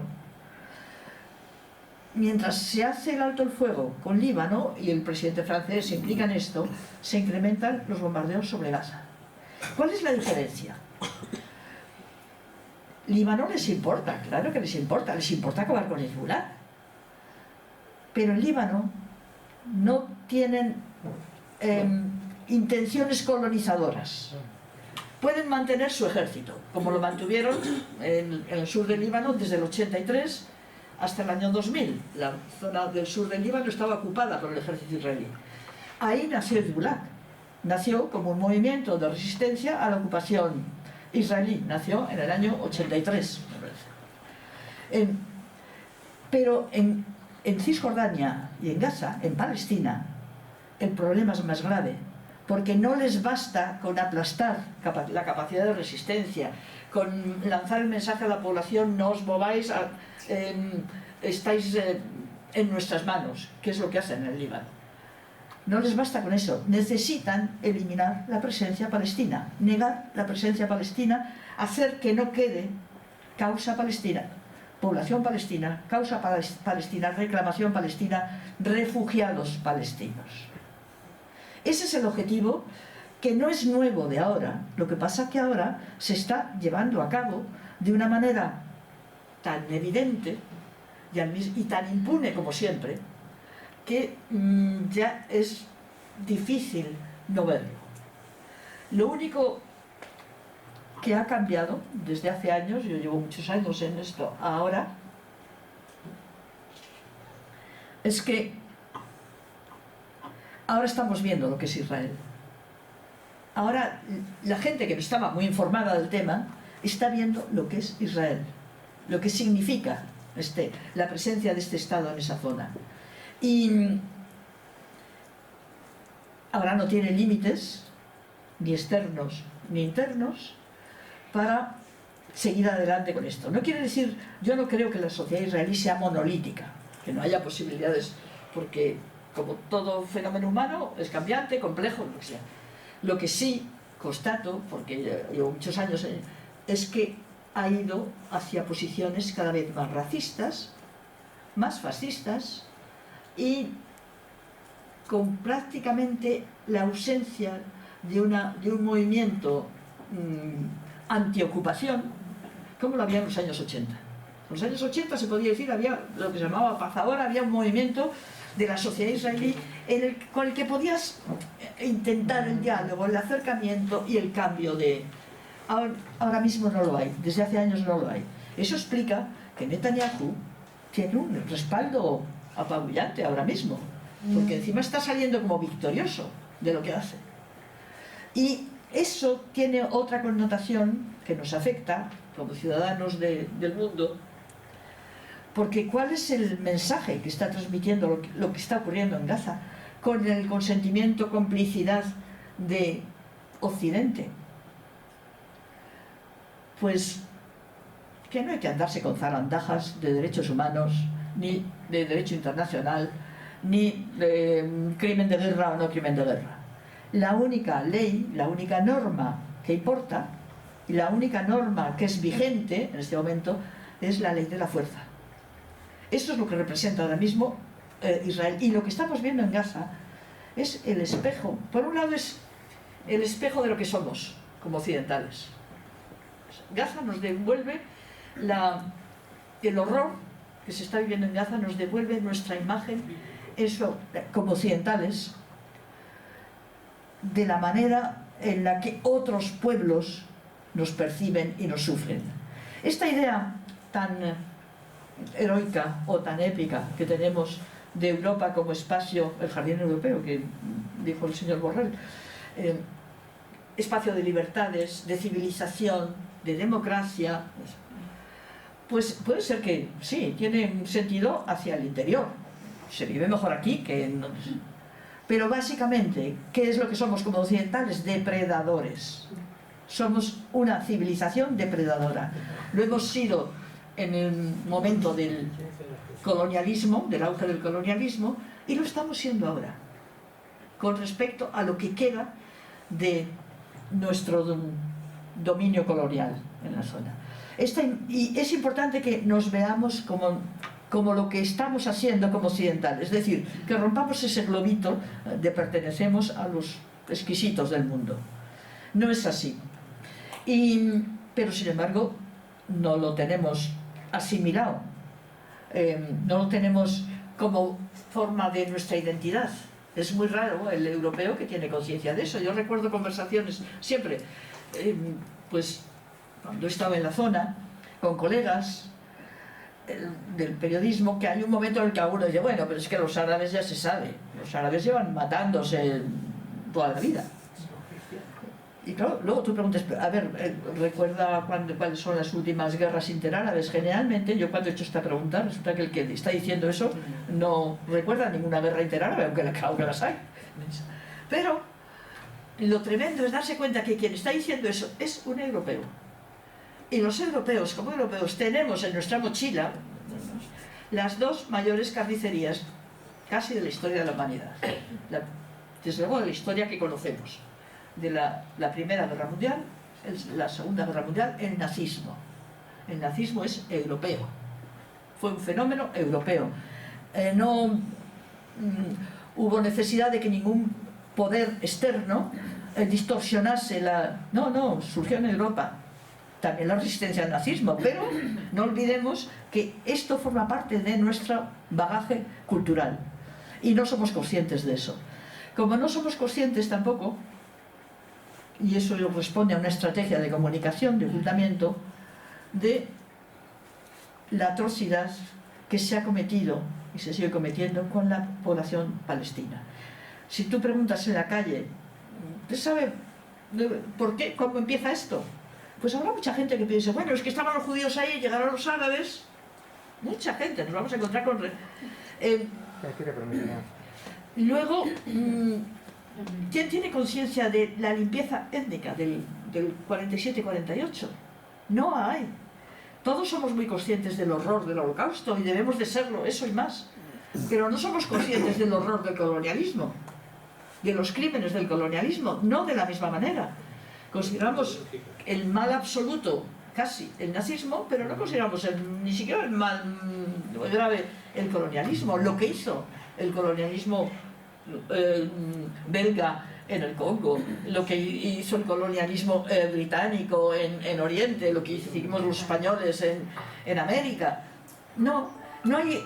mientras se hace el alto el fuego con Líbano, y el presidente francés se implica en esto, se incrementan los bombardeos sobre Gaza. ¿Cuál es la diferencia? Líbano les importa, claro que les importa acabar con Hezbolá. Pero en Líbano no tienen intenciones colonizadoras. pueden mantener su ejército, como lo mantuvieron en el sur del Líbano desde el 83 hasta el año 2000. La zona del sur del Líbano estaba ocupada por el ejército israelí. Ahí nació Hezbollah. Nació como un movimiento de resistencia a la ocupación israelí. Nació en el año 83, me parece. Pero en Cisjordania y en Gaza, en Palestina, el problema es más grave, porque no les basta con aplastar la capacidad de resistencia, con lanzar el mensaje a la población: no os mováis, estáis en nuestras manos, que es lo que hacen en el Líbano. No les basta con eso, necesitan eliminar la presencia palestina, negar la presencia palestina, hacer que no quede causa palestina, población palestina, causa palestina, reclamación palestina, refugiados palestinos. Ese es el objetivo, que no es nuevo de ahora. Lo que pasa es que ahora se está llevando a cabo de una manera tan evidente y tan impune como siempre, que ya es difícil no verlo. Lo único que ha cambiado desde hace años, yo llevo muchos años en esto ahora, es que ahora estamos viendo lo que es Israel. Ahora la gente que no estaba muy informada del tema está viendo lo que es Israel, lo que significa la presencia de este Estado en esa zona. Y ahora no tiene límites, ni externos ni internos, para seguir adelante con esto. No quiere decir, yo no creo que la sociedad israelí sea monolítica, que no haya posibilidades, porque como todo fenómeno humano es cambiante, complejo, lo que sea. Lo que sí constato, porque llevo muchos años, es que ha ido hacia posiciones cada vez más racistas, más fascistas, y con prácticamente la ausencia de un movimiento antiocupación, como lo había en los años 80. En los años 80 se podía decir, había lo que se llamaba paz ahora, había un movimiento de la sociedad israelí con el que podías intentar el diálogo, el acercamiento y el cambio de... Ahora mismo no lo hay, desde hace años no lo hay. Eso explica que Netanyahu tiene un respaldo apabullante ahora mismo, porque encima está saliendo como victorioso de lo que hace. Y eso tiene otra connotación que nos afecta como ciudadanos del mundo, porque ¿cuál es el mensaje que está transmitiendo lo que está ocurriendo en Gaza con el consentimiento, complicidad de Occidente? Pues que no hay que andarse con zarandajas de derechos humanos, ni de derecho internacional, ni de crimen de guerra o no crimen de guerra. La única ley, la única norma que importa, y la única norma que es vigente en este momento, es la ley de la fuerza. Esto es lo que representa ahora mismo Israel. Y lo que estamos viendo en Gaza es el espejo. Por un lado es el espejo de lo que somos como occidentales. Gaza nos devuelve el horror que se está viviendo en Gaza, nos devuelve nuestra imagen como occidentales, de la manera en la que otros pueblos nos perciben y nos sufren. Esta idea tan heroica o tan épica que tenemos de Europa como espacio, el jardín europeo, que dijo el señor Borrell, espacio de libertades, de civilización, de democracia, pues puede ser que sí, tiene un sentido hacia el interior. Se vive mejor aquí que en... Pero básicamente, ¿qué es lo que somos como occidentales? Depredadores. Somos una civilización depredadora. Lo hemos sido en el momento del colonialismo, del auge del colonialismo, y lo estamos siendo ahora, con respecto a lo que queda de nuestro dominio colonial en la zona. Y es importante que nos veamos como lo que estamos haciendo como occidentales, es decir, que rompamos ese globito de pertenecemos a los exquisitos del mundo. No es así. Pero sin embargo, no lo tenemos asimilado, no lo tenemos como forma de nuestra identidad. Es muy raro el europeo que tiene conciencia de eso. Yo recuerdo conversaciones siempre, pues cuando estaba en la zona, con colegas del periodismo, que hay un momento en el que uno dice, bueno, pero es que los árabes ya se sabe, los árabes llevan matándose toda la vida. Y claro, luego tú preguntas, a ver, ¿recuerda cuáles son las últimas guerras interárabes? Generalmente, yo cuando he hecho esta pregunta, resulta que el que está diciendo eso no recuerda ninguna guerra interárabe, aunque las hay. Pero lo tremendo es darse cuenta que quien está diciendo eso es un europeo. Y los europeos, como europeos, tenemos en nuestra mochila las dos mayores carnicerías casi de la historia de la humanidad. Desde luego de la historia que conocemos. De la Primera Guerra Mundial, la Segunda Guerra Mundial, el nazismo. El nazismo es europeo. Fue un fenómeno europeo. No hubo necesidad de que ningún poder externo distorsionase la... No, surgió en Europa. También la resistencia al nazismo, pero no olvidemos que esto forma parte de nuestro bagaje cultural y no somos conscientes de eso. Como no somos conscientes tampoco, y eso responde a una estrategia de comunicación, de ocultamiento, de la atrocidad que se ha cometido y se sigue cometiendo con la población palestina. Si tú preguntas en la calle, ¿usted sabe por qué, cómo empieza esto? Pues habrá mucha gente que piense, bueno, es que estaban los judíos ahí, llegaron los árabes. Mucha gente, nos vamos a encontrar con... Luego, ¿quién tiene conciencia de la limpieza étnica del 47-48? No hay. Todos somos muy conscientes del horror del Holocausto y debemos de serlo, eso y más. Pero no somos conscientes del horror del colonialismo, de los crímenes del colonialismo, no de la misma manera. Consideramos el mal absoluto, casi, el nazismo, pero no consideramos ni siquiera el mal grave, el colonialismo, lo que hizo el colonialismo belga en el Congo, lo que hizo el colonialismo británico en Oriente, lo que hicimos los españoles en América. No hay...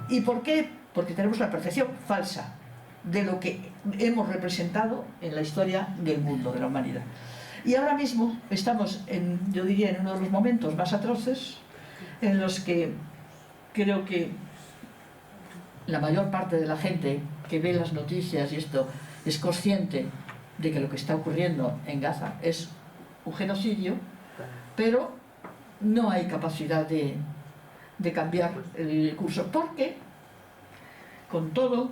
¿Y por qué? Porque tenemos una percepción falsa de lo que hemos representado en la historia del mundo, de la humanidad. Y ahora mismo estamos, yo diría, en uno de los momentos más atroces en los que creo que la mayor parte de la gente que ve las noticias y esto es consciente de que lo que está ocurriendo en Gaza es un genocidio, pero no hay capacidad de cambiar el curso, porque con todo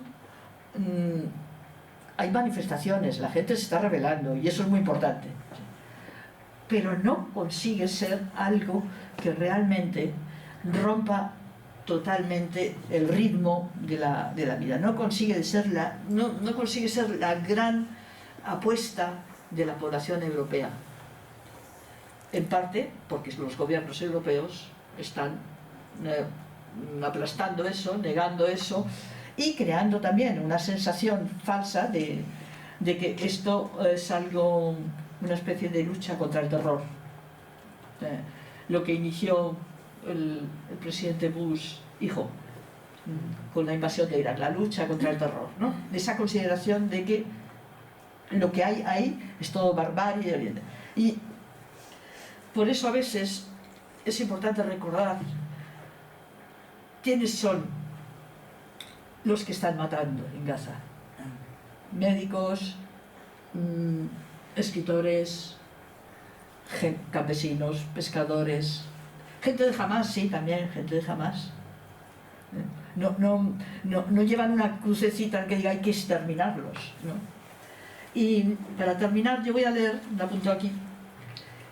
hay manifestaciones, la gente se está rebelando y eso es muy importante, pero no consigue ser algo que realmente rompa totalmente el ritmo de la vida. No consigue ser la gran apuesta de la población europea. En parte porque los gobiernos europeos están aplastando eso, negando eso y creando también una sensación falsa de que esto es algo, una especie de lucha contra el terror. Lo que inició el presidente Bush, hijo, con la invasión de Irak, la lucha contra el terror, ¿no? Esa consideración de que lo que hay ahí es todo barbarie. Y por eso a veces es importante recordar quiénes son los que están matando en Gaza. Médicos, escritores, campesinos, pescadores, gente de Hamás, sí, también gente de Hamás. No llevan una crucecita que diga hay que exterminarlos, ¿no? Y para terminar yo voy a leer, lo apunto aquí,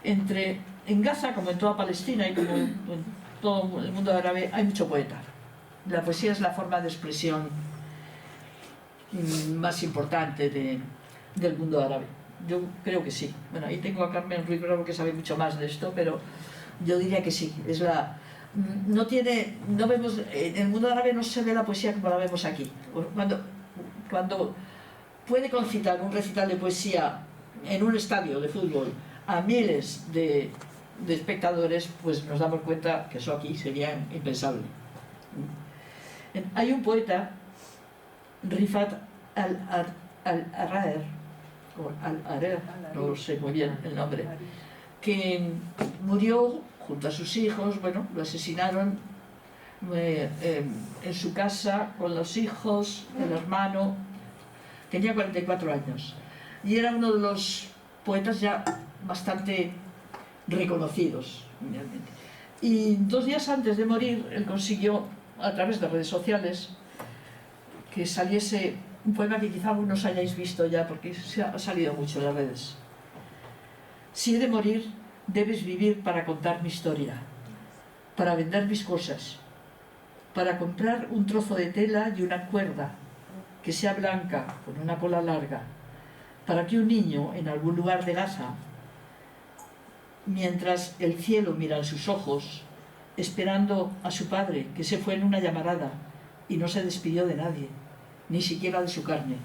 en Gaza, como en toda Palestina y como en todo el mundo árabe, hay mucho poeta. La poesía es la forma de expresión más importante del mundo árabe. Yo creo que sí. Bueno, ahí tengo a Carmen Ruiz Bravo que sabe mucho más de esto, pero yo diría que sí. Es la... No vemos, en el mundo árabe no se ve la poesía como la vemos aquí. Cuando puede concitar un recital de poesía en un estadio de fútbol a miles de espectadores, pues nos damos cuenta que eso aquí sería impensable. Hay un poeta, Rifat Al-Araer, o Al-Arer, no lo sé muy bien el nombre, que murió junto a sus hijos. Bueno, lo asesinaron en su casa con los hijos, el hermano. Tenía 44 años y era uno de los poetas ya bastante reconocidos mundialmente. Y 2 días antes de morir, él consiguió, a través de redes sociales, que saliese un poema que quizá algunos hayáis visto ya, porque se ha salido mucho en las redes. Si he de morir, debes vivir para contar mi historia, para vender mis cosas, para comprar un trozo de tela y una cuerda que sea blanca, con una cola larga, para que un niño en algún lugar de Gaza, mientras el cielo mira en sus ojos, esperando a su padre, que se fue en una llamarada y no se despidió de nadie, ni siquiera de su carne,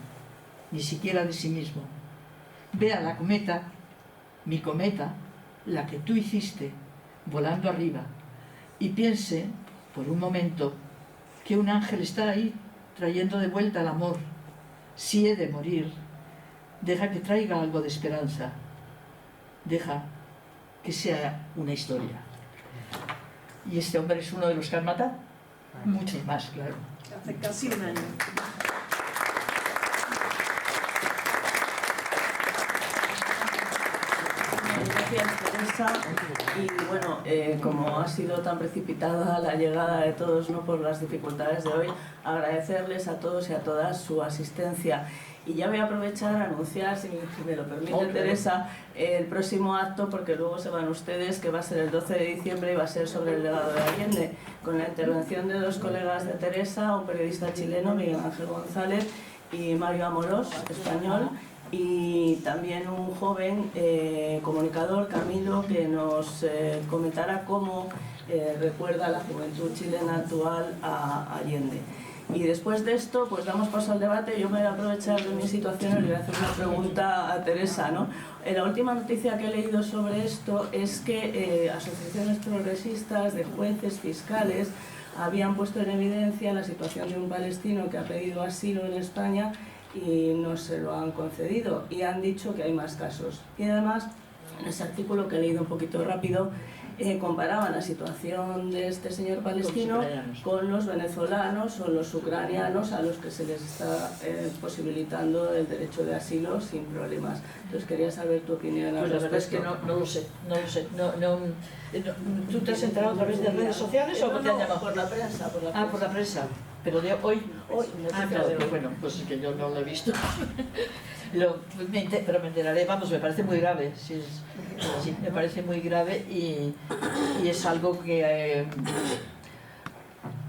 ni siquiera de sí mismo, vea la cometa, mi cometa, la que tú hiciste, volando arriba, y piense, por un momento, que un ángel está ahí, trayendo de vuelta el amor. Si he de morir, deja que traiga algo de esperanza, deja que sea una historia. Y este hombre es uno de los que han matado, muchos más, claro. Hace casi un año. Gracias, Teresa. Y bueno, como ha sido tan precipitada la llegada de todos, ¿no?, por las dificultades de hoy, agradecerles a todos y a todas su asistencia. Y ya voy a aprovechar a anunciar, si me lo permite, Teresa, el próximo acto, porque luego se van ustedes, que va a ser el 12 de diciembre y va a ser sobre el legado de Allende, con la intervención de 2 colegas de Teresa, un periodista chileno, Miguel Ángel González, y Mario Amorós, español, y también un joven comunicador, Camilo, que nos comentará cómo recuerda la juventud chilena actual a Allende. Y después de esto, pues damos paso al debate. Yo me voy a aprovechar de mi situación y le voy a hacer una pregunta a Teresa, ¿no? La última noticia que he leído sobre esto es que asociaciones progresistas de jueces, fiscales, habían puesto en evidencia la situación de un palestino que ha pedido asilo en España y no se lo han concedido, y han dicho que hay más casos. Y además, en ese artículo que he leído un poquito rápido, comparaban la situación de este señor palestino con los venezolanos o los ucranianos, a los que se les está posibilitando el derecho de asilo sin problemas. Entonces quería saber tu opinión al respecto. Pues la verdad es que no lo sé. ¿Tú te has enterado a través de redes sociales o te han llamado? Por la prensa. Por la prensa. Pero de hoy. Claro, bueno, pues es que yo no lo he visto. Pero me enteraré. Vamos, me parece muy grave. Sí, me parece muy grave y es algo que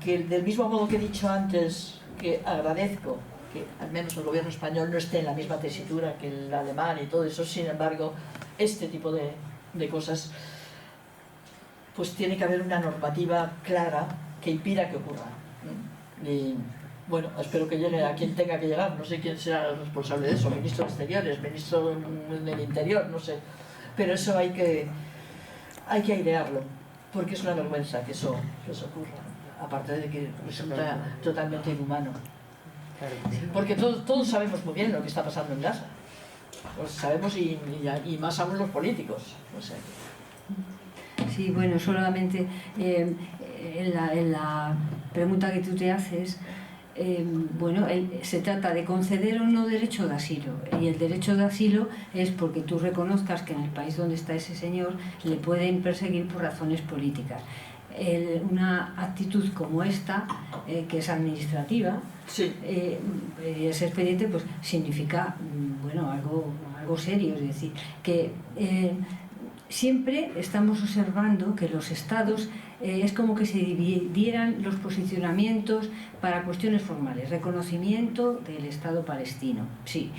del mismo modo que he dicho antes, que agradezco que al menos el gobierno español no esté en la misma tesitura que el alemán y todo eso. Sin embargo, este tipo de cosas, pues tiene que haber una normativa clara que impida que ocurra. Y bueno, espero que llegue a quien tenga que llegar. No sé quién será el responsable de eso, ministro de Exteriores, ministro del Interior, no sé. Pero eso hay que airearlo, porque es una vergüenza que eso ocurra, aparte de que resulta totalmente inhumano. Porque todos sabemos muy bien lo que está pasando en Gaza. Lo sabemos y más aún los políticos. O sea. Sí, bueno, solamente en la pregunta que tú te haces, bueno, se trata de conceder o no derecho de asilo, y el derecho de asilo es porque tú reconozcas que en el país donde está ese señor le pueden perseguir por razones políticas. Una actitud como esta, que es administrativa, sí. Ese expediente, pues significa, bueno, algo serio, es decir, que siempre estamos observando que los estados es como que se dividieran los posicionamientos para cuestiones formales. Reconocimiento del Estado palestino, sí,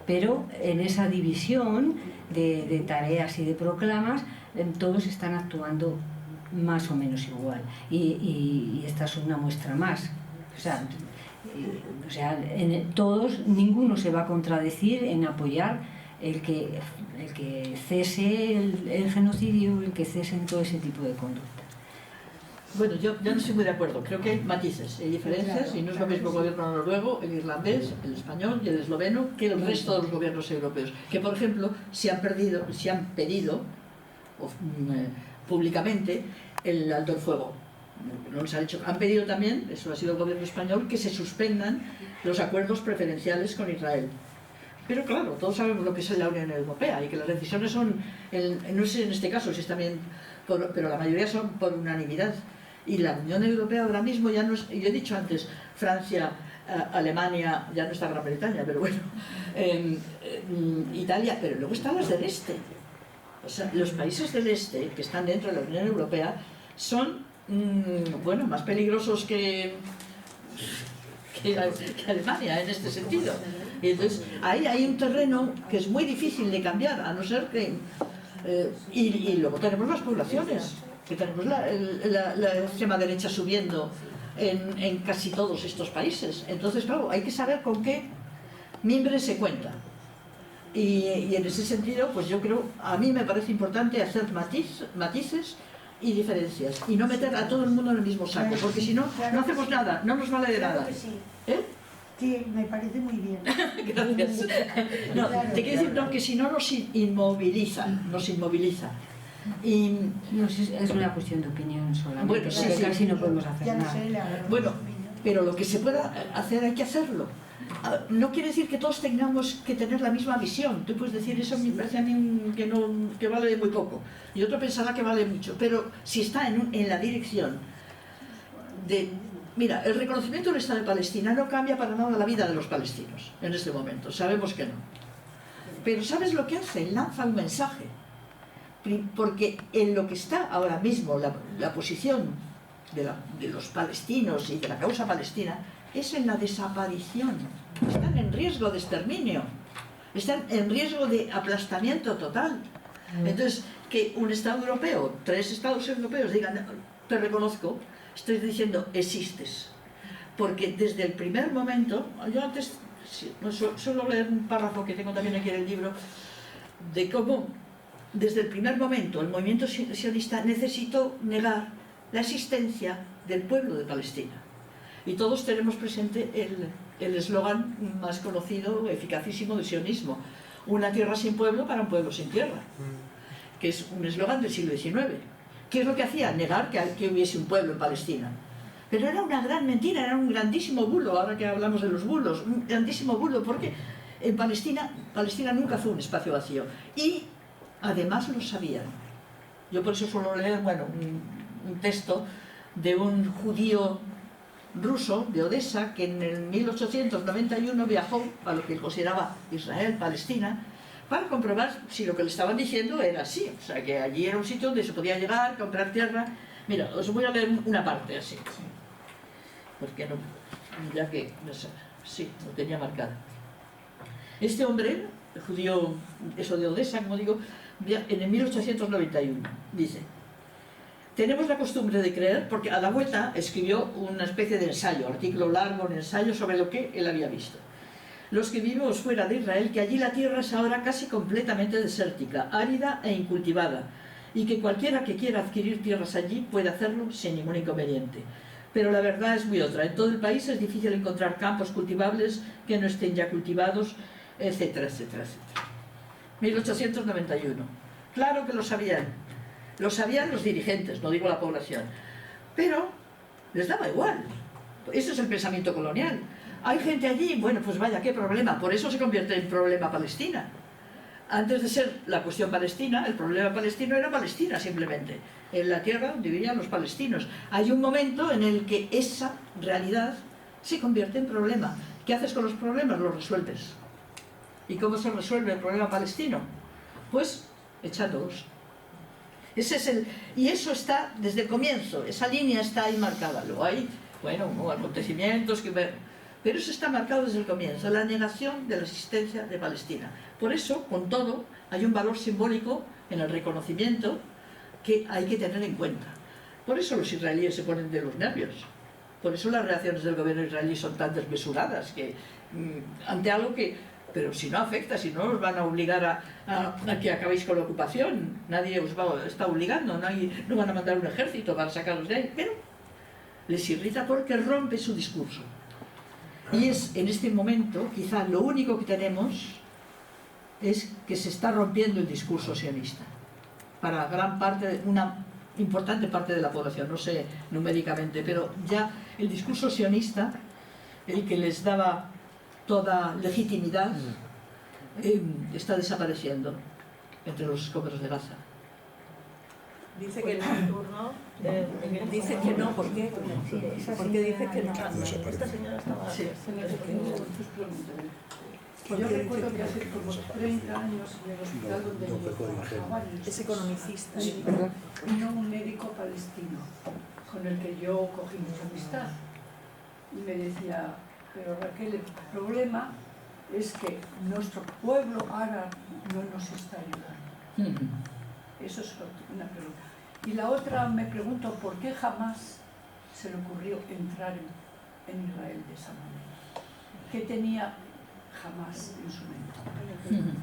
pero en esa división de tareas y de proclamas, todos están actuando más o menos igual. Y esta es una muestra más. O sea, ninguno se va a contradecir en apoyar el que cese el genocidio, el que cesen todo ese tipo de conducta. Bueno, yo no estoy muy de acuerdo. Creo que hay matices, hay diferencias, y no es lo mismo el gobierno noruego, el irlandés, el español y el esloveno que el resto de los gobiernos europeos. Que, por ejemplo, se han pedido públicamente el alto el fuego. No les han hecho. Han pedido también, eso ha sido el gobierno español, que se suspendan los acuerdos preferenciales con Israel. Pero claro, todos sabemos lo que es la Unión Europea y que las decisiones son, no sé en este caso si es también, pero la mayoría son por unanimidad. Y la Unión Europea ahora mismo ya no es, yo he dicho antes, Francia, Alemania, ya no está Gran Bretaña, pero bueno, Italia, pero luego están las del este. O sea, los países del este que están dentro de la Unión Europea son, bueno, más peligrosos que Alemania en este sentido. Y entonces ahí hay un terreno que es muy difícil de cambiar, a no ser que... y luego tenemos las poblaciones, que tenemos la extrema derecha subiendo en casi todos estos países. Entonces, claro, hay que saber con qué mimbre se cuenta. Y en ese sentido, pues yo creo, a mí me parece importante hacer matices y diferencias, y no meter a todo el mundo en el mismo saco, porque si no, no hacemos nada, no nos vale de nada. Claro que sí. ¿Eh? Sí, me parece muy bien. Gracias. No, te quiero decir no, que si no nos inmoviliza. Y, No sé, es una cuestión de opinión solamente, bueno, sí, porque sí, casi no podemos hacer Ya lo nada. sé, la verdad. bueno, pero lo que se pueda hacer hay que hacerlo. No quiere decir que todos tengamos que tener la misma visión. Tú puedes decir, eso me parece a mí que vale muy poco, y otro pensará que vale mucho, pero si está en la dirección de... Mira, el reconocimiento del Estado de Palestina no cambia para nada la vida de los palestinos en este momento, sabemos que no. Pero ¿sabes lo que hace? Lanza un mensaje. Porque en lo que está ahora mismo la posición de los palestinos y de la causa palestina es en la desaparición. Están en riesgo de exterminio, están en riesgo de aplastamiento total. Entonces, que un Estado europeo, 3 Estados europeos digan, te reconozco, estoy diciendo, existes. Porque desde el primer momento, yo antes suelo leer un párrafo que tengo también aquí en el libro, de cómo desde el primer momento el movimiento sionista necesitó negar la existencia del pueblo de Palestina. Y todos tenemos presente el eslogan más conocido, eficacísimo del sionismo: una tierra sin pueblo para un pueblo sin tierra, que es un eslogan del siglo XIX. ¿Qué es lo que hacía? Negar que hubiese un pueblo en Palestina. Pero era una gran mentira, era un grandísimo bulo, ahora que hablamos de los bulos, un grandísimo bulo, porque en Palestina nunca fue un espacio vacío. Y además lo sabían. Yo por eso suelo leer, bueno, un texto de un judío ruso de Odessa que en el 1891 viajó a lo que él consideraba Israel, Palestina, para comprobar si lo que le estaban diciendo era así. O sea, que allí era un sitio donde se podía llegar, comprar tierra. Mira, os voy a leer una parte así, porque no, ya que, no sé, sí, lo tenía marcado. Este hombre, el judío, eso de Odessa, como digo, en el 1891, dice: tenemos la costumbre de creer, porque a la vuelta escribió una especie de ensayo, artículo largo, un ensayo sobre lo que él había visto. Los que vivimos fuera de Israel, que allí la tierra es ahora casi completamente desértica, árida e incultivada, y que cualquiera que quiera adquirir tierras allí puede hacerlo sin ningún inconveniente. Pero la verdad es muy otra. En todo el país es difícil encontrar campos cultivables que no estén ya cultivados, etcétera, etcétera, etcétera. 1891. Claro que lo sabían los dirigentes, no digo la población, pero les daba igual. Eso es el pensamiento colonial. Hay gente allí, bueno, pues vaya, qué problema, por eso se convierte en problema Palestina. Antes de ser la cuestión palestina, el problema palestino era Palestina simplemente, en la tierra donde vivían los palestinos. Hay un momento en el que esa realidad se convierte en problema. ¿Qué haces con los problemas? Los resuelves. ¿Y cómo se resuelve el problema palestino? Pues echándolos. Y eso está desde el comienzo, esa línea está ahí marcada. Luego hay, bueno, acontecimientos pero eso está marcado desde el comienzo, la negación de la existencia de Palestina. Por eso, con todo, hay un valor simbólico en el reconocimiento que hay que tener en cuenta. Por eso los israelíes se ponen de los nervios. Por eso las reacciones del gobierno israelí son tan desmesuradas, que ante algo que... Pero si no afecta, si no os van a obligar a que acabéis con la ocupación, nadie os está obligando, no van a mandar un ejército para sacaros de ahí, pero Les irrita porque rompe su discurso. Y es en este momento, quizá lo único que tenemos es que se está rompiendo el discurso sionista para gran parte, una importante parte de la población, no sé numéricamente, pero ya el discurso sionista, el que les daba toda legitimidad, está desapareciendo entre los escombros de Gaza. Dice que no, turno. Dice que no, ¿por qué? Porque dice que no. Esta señora estaba... Sí. Yo recuerdo que hace como 30 años en el hospital donde yo trabajaba, Es economicista. vino un médico palestino con el que yo cogí mucha amistad y me decía, pero Raquel, el problema es que nuestro pueblo árabe no nos está ayudando. Eso es una pregunta. Y la otra, me pregunto por qué jamás se le ocurrió entrar en Israel de esa manera. ¿Qué tenía jamás en su mente?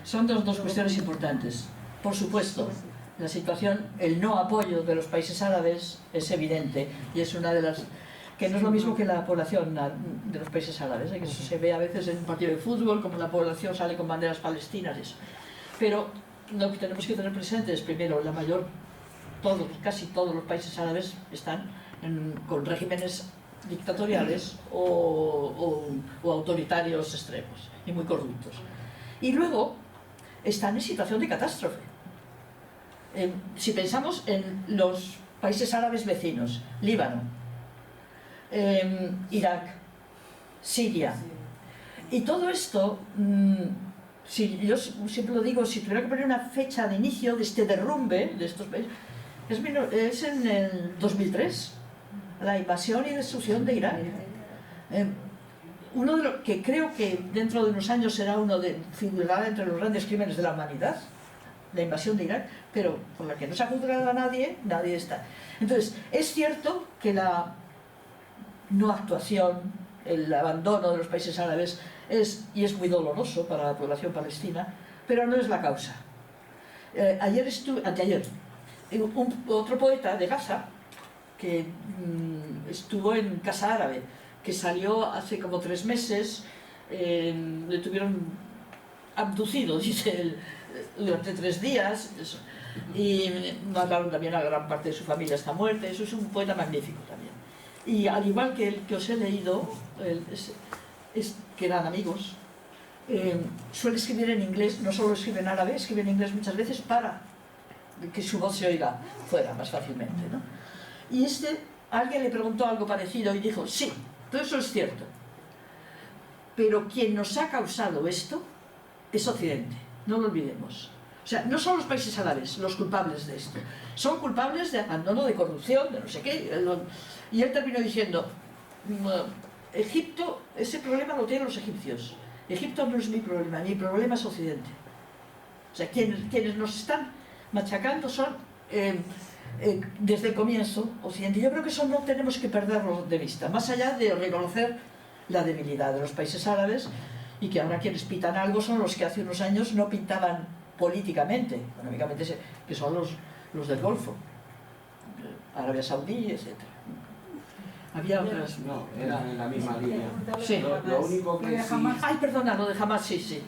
Son dos cuestiones importantes. Por supuesto, la situación, el no apoyo de los países árabes es evidente y es una de las... que no es lo mismo que la población de los países árabes, que eso se ve a veces en un partido de fútbol, como la población sale con banderas palestinas y eso. Pero lo que tenemos que tener presente es, primero, casi todos los países árabes están con regímenes dictatoriales o autoritarios extremos y muy corruptos. Y luego están en situación de catástrofe. Si pensamos en los países árabes vecinos, Líbano, Irak, Siria, y todo esto, yo siempre lo digo, si tuviera que poner una fecha de inicio de este derrumbe de estos países, es en el 2003, la invasión y destrucción de Irak. Uno de los que creo que dentro de unos años será figurará entre los grandes crímenes de la humanidad, la invasión de Irak, pero por la que no se ha juzgado a nadie está. Entonces, es cierto que la no actuación, el abandono de los países árabes es muy doloroso para la población palestina, pero no es la causa. Anteayer, otro poeta de Gaza, que estuvo en Casa Árabe, que salió hace como 3 meses, le tuvieron abducido, dice él, durante 3 días, eso. Y mataron también a gran parte de su familia, está muerta. Eso es un poeta magnífico también. Y al igual que el que os he leído, que eran amigos, suele escribir en inglés, no solo escribe en árabe, escribe en inglés muchas veces para que su voz se oiga fuera más fácilmente, ¿no? Y alguien le preguntó algo parecido y dijo, sí, todo eso es cierto, pero quien nos ha causado esto es Occidente, no lo olvidemos. O sea, no son los países árabes los culpables de esto, son culpables de abandono, de corrupción, de no sé qué. Y él terminó diciendo, Egipto, ese problema lo tienen los egipcios, Egipto no es mi problema es Occidente. O sea, quienes nos están machacando son, desde el comienzo, Occidente. Yo creo que eso no tenemos que perderlo de vista, más allá de reconocer la debilidad de los países árabes, y que ahora quienes pitan algo son los que hace unos años no pintaban políticamente, económicamente, que son los del Golfo, Arabia Saudí, etc. Había otras... No, era en la misma línea. Sí. Lo único que sí... Ay, perdona, lo de Hamas, sí.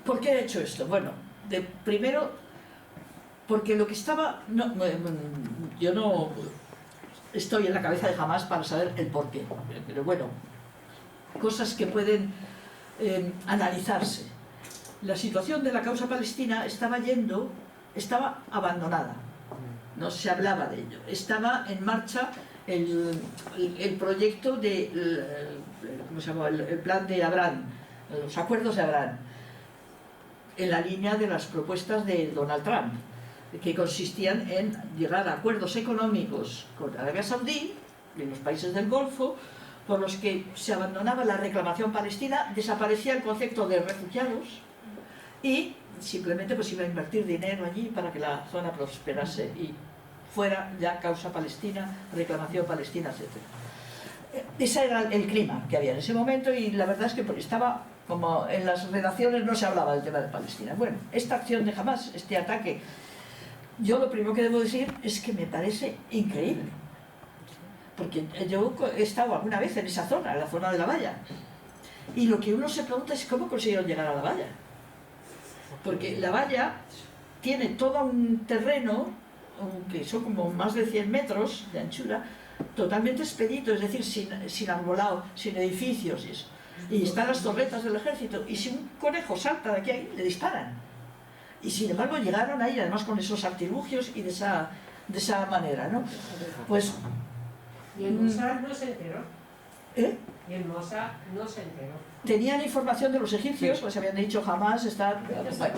¿Por qué he hecho esto? Bueno, primero, porque lo que estaba... yo no estoy en la cabeza de Hamas para saber el porqué, pero bueno, cosas que pueden analizarse. La situación de la causa palestina estaba abandonada, no se hablaba de ello. Estaba en marcha el proyecto ¿cómo se llama? El plan de Abraham, los acuerdos de Abraham, en la línea de las propuestas de Donald Trump, que consistían en llegar a acuerdos económicos con Arabia Saudí y los países del Golfo, por los que se abandonaba la reclamación palestina, desaparecía el concepto de refugiados y simplemente pues iba a invertir dinero allí para que la zona prosperase y fuera ya causa palestina, reclamación palestina, etc. Ese era el clima que había en ese momento, y la verdad es que estaba como en las redacciones no se hablaba del tema de Palestina. Bueno, esta acción de Hamas, este ataque yo lo primero que debo decir es que me parece increíble. Porque yo he estado alguna vez en esa zona, en la zona de la valla. Y lo que uno se pregunta es cómo consiguieron llegar a la valla. Porque la valla tiene todo un terreno, que son como más de 100 metros de anchura, totalmente expedito, es decir, sin arbolado, sin edificios y eso. Y están las torretas del ejército, y si un conejo salta de aquí a ahí, le disparan. Y sin embargo llegaron ahí, además con esos artilugios y de esa manera, ¿no? Pues... Y el Mossad no se enteró. ¿Eh? Y el Mossad no se enteró. Tenían información de los egipcios, les habían dicho jamás estar... Bueno,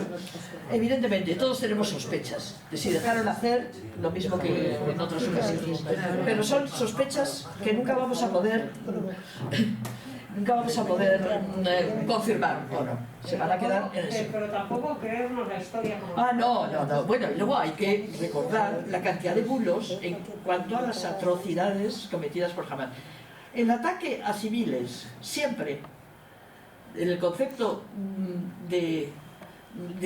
evidentemente, todos tenemos sospechas de si dejaron hacer lo mismo que en otras ocasiones. Pero son sospechas que nunca vamos a poder confirmar, ¿o no? Se van a quedar en eso. Pero tampoco creernos la historia como... Ah, no. Bueno, y luego hay que recordar la cantidad de bulos en cuanto a las atrocidades cometidas por Hamás. El ataque a civiles, siempre, en el concepto de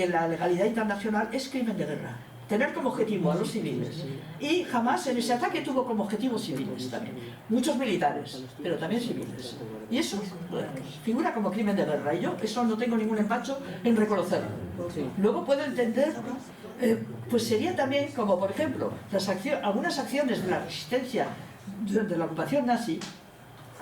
la legalidad internacional, es crimen de guerra. Tener como objetivo a los civiles. Y Hamás en ese ataque tuvo como objetivo civiles también. Muchos militares, pero también civiles. Y eso, bueno, figura como crimen de guerra. Y yo eso no tengo ningún empacho en reconocerlo. Luego puedo entender, pues sería también como, por ejemplo, algunas acciones de la resistencia durante la ocupación nazi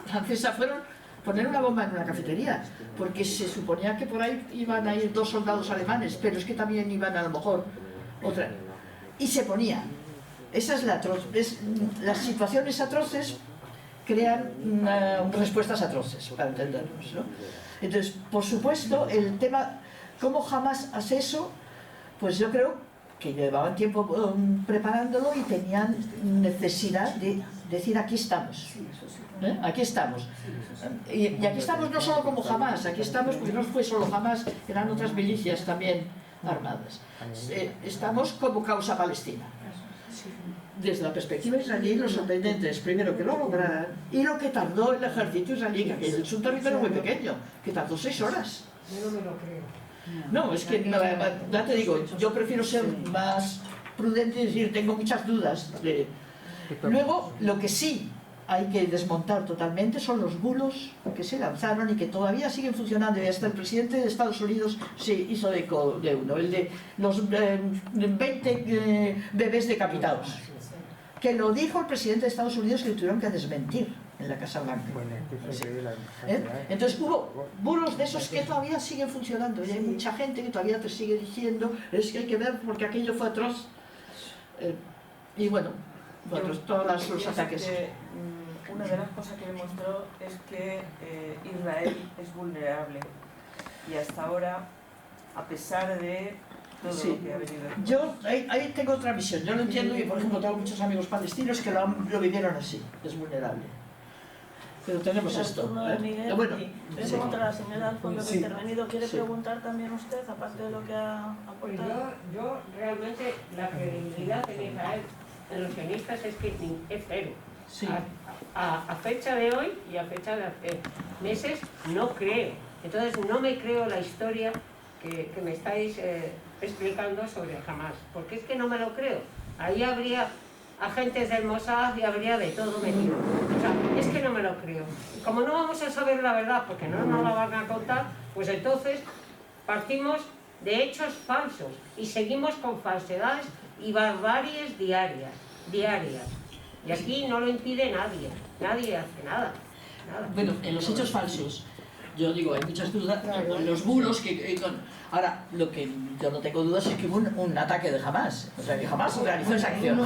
francesa fueron poner una bomba en una cafetería, porque se suponía que por ahí iban a ir 2 soldados alemanes, pero es que también iban a lo mejor otra, y se ponía. Esa es las situaciones atroces crean respuestas atroces, para entendernos, ¿no? Entonces, por supuesto, el tema, ¿cómo jamás hace eso? Pues yo creo que llevaban tiempo preparándolo y tenían necesidad de decir aquí estamos. Aquí estamos. Y aquí estamos no solo como Hamás, aquí estamos porque no fue solo Hamás, eran otras milicias también armadas. Estamos como causa palestina. Desde la perspectiva israelí, lo sorprendente es primero que lo lograran y lo que tardó el ejército israelí, que es un territorio muy pequeño, que tardó 6 horas. Yo no me lo creo. No, es que, ya te digo, yo prefiero ser más prudente y decir, tengo muchas dudas. Luego, lo que sí hay que desmontar totalmente son los bulos que se lanzaron y que todavía siguen funcionando, y hasta el presidente de Estados Unidos se hizo eco de uno, el de los 20 bebés decapitados, que lo dijo el presidente de Estados Unidos, que lo tuvieron que desmentir en la Casa Blanca. Entonces hubo bulos de esos que todavía siguen funcionando, y hay mucha gente que todavía te sigue diciendo, es que hay que ver porque aquello fue atroz. Y bueno, todos los ataques. Una de las cosas que demostró es que Israel es vulnerable, y hasta ahora, a pesar de todo lo que ha venido. Yo ahí tengo otra visión, yo lo entiendo, y por ejemplo tengo muchos amigos palestinos que lo vivieron así, es vulnerable. Pero tenemos esto. Miguel, Bueno, sí. Contra la señora Alfonso que ha intervenido, ¿quiere preguntar también usted, aparte de lo que ha Pues aportado? yo realmente la credibilidad en Israel en los sionistas es que es cero. Sí. A fecha de hoy y a fecha de hace meses no creo. Entonces no me creo la historia que me estáis explicando sobre Hamás, porque es que no me lo creo. Ahí habría agentes del Mossad y habría de todo metido. O sea, es que no me lo creo. Como no vamos a saber la verdad porque no nos la van a contar, pues entonces partimos de hechos falsos y seguimos con falsedades y barbaries diarias. Y aquí no lo impide nadie hace nada. Bueno, en los hechos falsos, yo digo, hay muchas dudas, los bulos que... Ahora, lo que yo no tengo dudas es que hubo un ataque de Hamás, o sea, que Hamás realizó esa acción.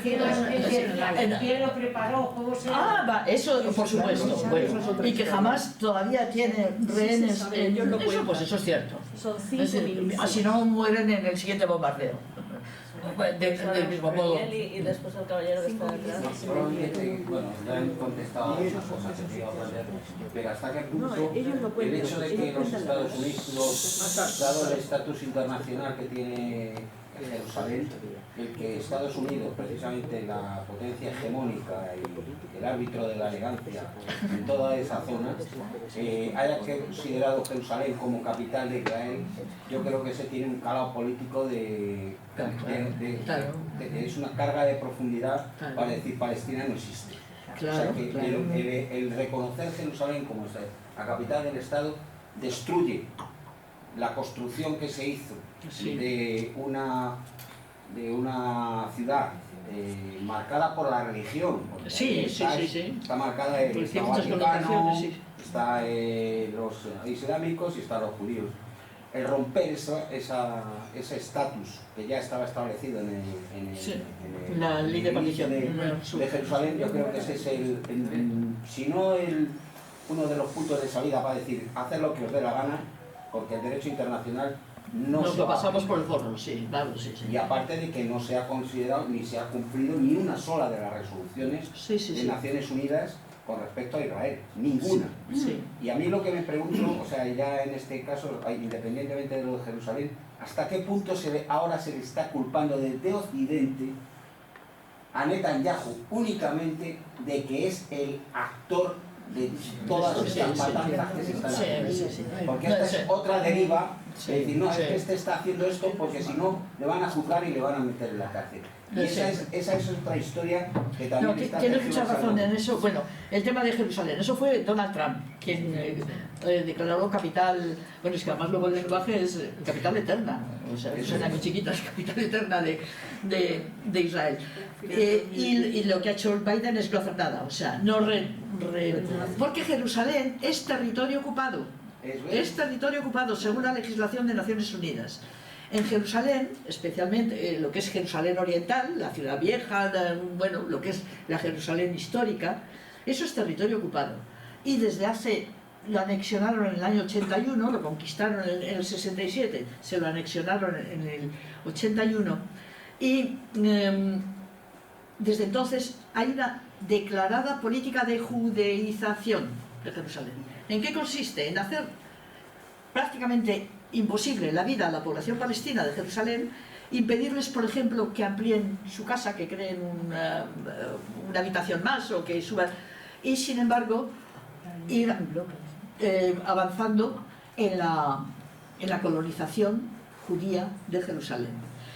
¿Quién lo preparó? ¿Cómo se llama? Va, eso por supuesto. Bueno, y que Hamás todavía tiene rehenes en... Eso, pues eso es cierto. Son 5 Si no, mueren en el siguiente bombardeo. Del mismo modo. Y después el caballero que está detrás. Bueno, ya han contestado algunas cosas que te iba a plantear, pero hasta qué punto el hecho de que los Estados Unidos, dado el estatus internacional que tiene Jerusalén, el que Estados Unidos, precisamente la potencia hegemónica y el árbitro de la elegancia en toda esa zona, haya considerado Jerusalén como capital de Israel, yo creo que ese tiene un calado político es una carga de profundidad para decir Palestina no existe. O sea que el reconocer Jerusalén como la capital del Estado destruye la construcción que se hizo de una ciudad marcada por la religión. Está marcada el Vaticano, está los islámicos y están los judíos. El romper ese estatus que ya estaba establecido en la ley de partición de Jerusalén, yo creo que ese es si no uno de los puntos de salida para decir hacer lo que os dé la gana, porque el derecho internacional nos lo pasamos por el forro, claro. Y aparte de que no se ha considerado ni se ha cumplido ni una sola de las resoluciones de Naciones Unidas con respecto a Israel, ninguna. Y a mí lo que me pregunto, o sea, ya en este caso, independientemente de lo de Jerusalén, ¿hasta qué punto ahora se le está culpando desde Occidente a Netanyahu únicamente de que es el actor de todas estas matanzas que se están haciendo? Porque esta es otra deriva de decir, no, es que este está haciendo esto porque si no le van a juzgar y le van a meter en la cárcel. Y esa es otra historia que también está... Tienes mucha razón en eso. Bueno, el tema de Jerusalén, eso fue Donald Trump quien declaró capital, bueno, es que además luego el lenguaje es capital eterna, o sea, suena muy chiquita, es capital eterna de Israel. Y lo que ha hecho Biden es no hacer nada, o sea, porque Jerusalén es territorio ocupado. Es territorio ocupado según la legislación de Naciones Unidas. En Jerusalén, especialmente lo que es Jerusalén Oriental, la ciudad vieja, bueno, lo que es la Jerusalén histórica, eso es territorio ocupado. Y desde lo anexionaron en el año 81, lo conquistaron en el 67, se lo anexionaron en el 81, y desde entonces hay una declarada política de judeización de Jerusalén. ¿En qué consiste? En hacer prácticamente imposible la vida a la población palestina de Jerusalén, impedirles, por ejemplo, que amplíen su casa, que creen una habitación más o que suban, y sin embargo ir avanzando en la colonización judía de Jerusalén.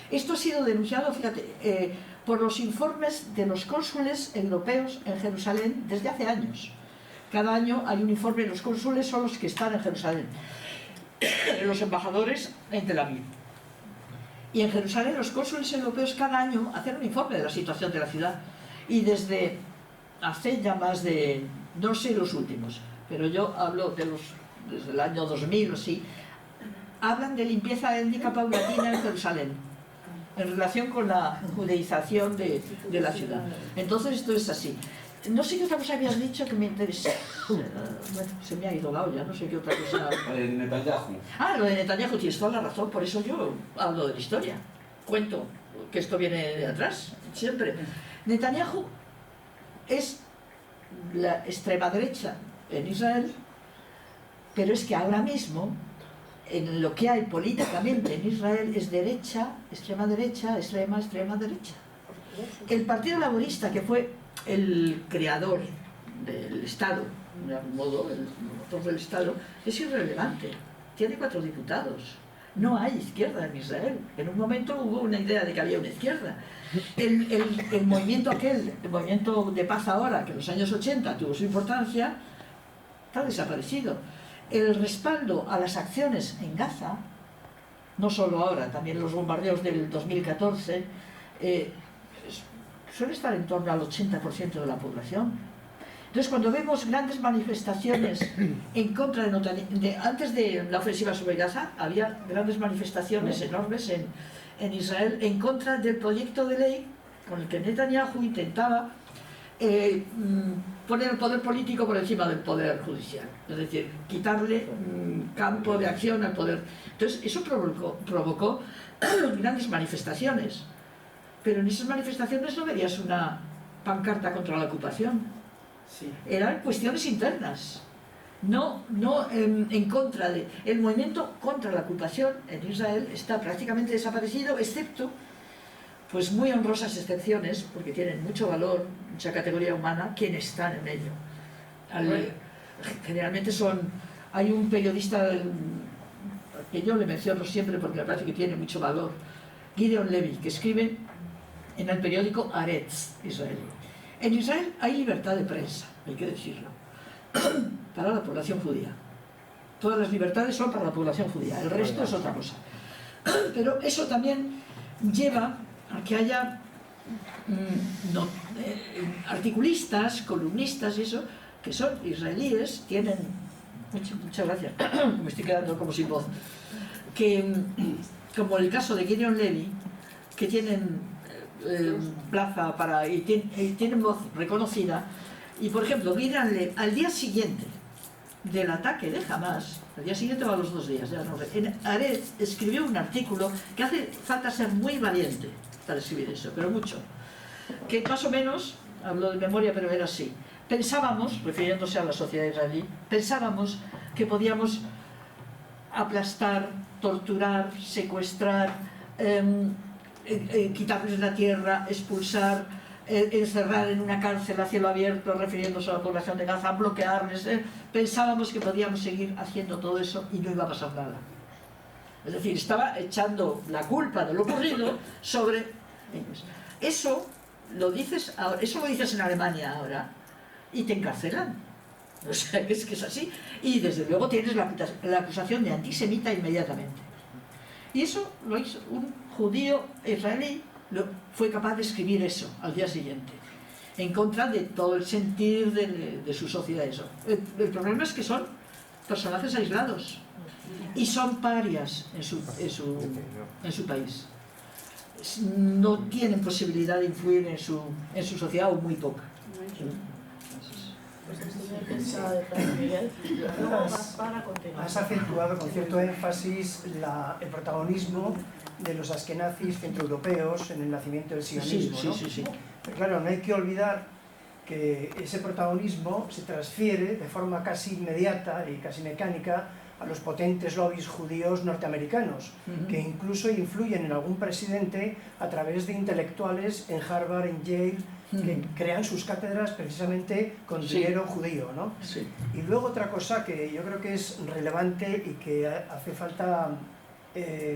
Esto ha sido denunciado, fíjate, por los informes de los cónsules europeos en Jerusalén desde hace años. Cada año hay un informe, los cónsules son los que están en Jerusalén, los embajadores en Tel Aviv. Y en Jerusalén los cónsules europeos cada año hacen un informe de la situación de la ciudad. Y desde hace ya más de, no sé los últimos, pero yo hablo desde el año 2000 o así, hablan de limpieza étnica paulatina en Jerusalén, en relación con la judeización de la ciudad. Entonces esto es así. No sé qué otra cosa habías dicho que me interesa. Bueno, se me ha ido la olla, no sé qué otra cosa. Netanyahu. Lo de Netanyahu, tienes toda la razón, por eso yo hablo de la historia. Cuento que esto viene de atrás, siempre. Netanyahu es la extrema derecha en Israel, pero es que ahora mismo, en lo que hay políticamente en Israel, es derecha, extrema derecha, extrema derecha. El Partido Laborista, que fue el creador del Estado, de algún modo, el motor del Estado, es irrelevante. Tiene 4 diputados. No hay izquierda en Israel. En un momento hubo una idea de que había una izquierda. El movimiento el movimiento de paz ahora, que en los años 80 tuvo su importancia, está desaparecido. El respaldo a las acciones en Gaza, no solo ahora, también los bombardeos del 2014, suele estar en torno al 80% de la población. Entonces, cuando vemos grandes manifestaciones en contra antes de la ofensiva sobre Gaza, había grandes manifestaciones enormes en Israel en contra del proyecto de ley con el que Netanyahu intentaba poner el poder político por encima del poder judicial, es decir, quitarle campo de acción al poder. Entonces, eso provocó grandes manifestaciones. Pero en esas manifestaciones no veías una pancarta contra la ocupación. Eran cuestiones internas. no en contra de... El movimiento contra la ocupación en Israel está prácticamente desaparecido, excepto, pues muy honrosas excepciones, porque tienen mucho valor, mucha categoría humana, quienes están en ello. Generalmente hay un periodista que yo le menciono siempre porque me parece que tiene mucho valor, Gideon Levy, que escribe en el periódico Haaretz israelí. En Israel hay libertad de prensa, hay que decirlo, para la población judía. Todas las libertades son para la población judía, el resto es otra cosa. Pero eso también lleva a que haya articulistas, columnistas y eso, que son israelíes, tienen... Muchas gracias, me estoy quedando como sin voz. Que, como el caso de Gideon Levy, que tienen plaza y tienen voz reconocida, y por ejemplo, Gideon Levy, al día siguiente del ataque de Hamas, al día siguiente o a los 2 días, ya no sé, en Haaretz escribió un artículo que hace falta ser muy valiente para escribir eso, pero mucho, que más o menos, hablo de memoria, pero era así. Pensábamos, refiriéndose a la sociedad israelí, pensábamos que podíamos aplastar, torturar, secuestrar, quitarles la tierra, expulsar, encerrar en una cárcel a cielo abierto, refiriéndose a la población de Gaza, bloquearles. Pensábamos que podíamos seguir haciendo todo eso y no iba a pasar nada. Es decir, estaba echando la culpa de lo ocurrido sobre ellos. Eso lo dices en Alemania ahora y te encarcelan. O sea, que es así. Y desde luego tienes la acusación de antisemita inmediatamente. Y eso lo hizo un judío israelí, fue capaz de escribir eso al día siguiente, en contra de todo el sentir de su sociedad. Eso. El problema es que son personajes aislados y son parias en su país. No tienen posibilidad de influir en su sociedad, o muy poca. Has acentuado con cierto énfasis el protagonismo de los askenazis centroeuropeos en el nacimiento del sionismo, ¿no? Sí. Pero claro, no hay que olvidar que ese protagonismo se transfiere de forma casi inmediata y casi mecánica a los potentes lobbies judíos norteamericanos, que incluso influyen en algún presidente a través de intelectuales en Harvard, en Yale, que crean sus cátedras precisamente con dinero judío, ¿no? Sí. Y luego otra cosa que yo creo que es relevante y que hace falta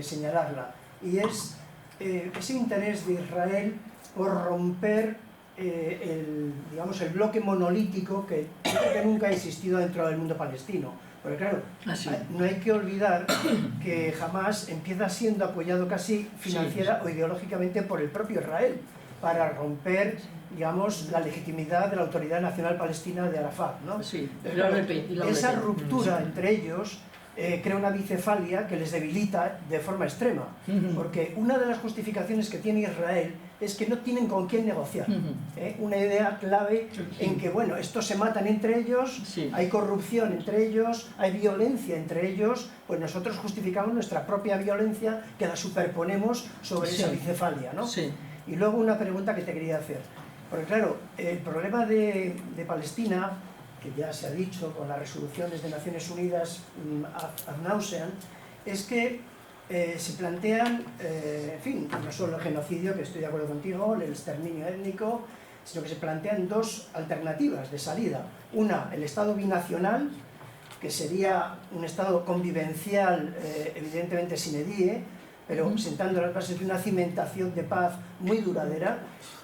señalarla, y es ese interés de Israel por romper el bloque monolítico que creo que nunca ha existido dentro del mundo palestino. Porque claro, no hay que olvidar que Hamas empieza siendo apoyado casi financiera o ideológicamente por el propio Israel, para romper, digamos, la legitimidad de la Autoridad Nacional Palestina de Arafat, ¿no? Sí, esa ruptura entre ellos crea una bicefalia que les debilita de forma extrema, porque una de las justificaciones que tiene Israel es que no tienen con quién negociar. Una idea clave en que, bueno, estos se matan entre ellos, hay corrupción entre ellos, hay violencia entre ellos, pues nosotros justificamos nuestra propia violencia que la superponemos sobre esa bicefalia, ¿no? Sí. Y luego una pregunta que te quería hacer, porque claro, el problema de Palestina, que ya se ha dicho con las resoluciones de Naciones Unidas ad nauseam, es que se plantean, en fin, no solo el genocidio, que estoy de acuerdo contigo, el exterminio étnico, sino que se plantean 2 alternativas de salida. Una, el Estado binacional, que sería un Estado convivencial, evidentemente sine die, pero sentando las bases de una cimentación de paz muy duradera,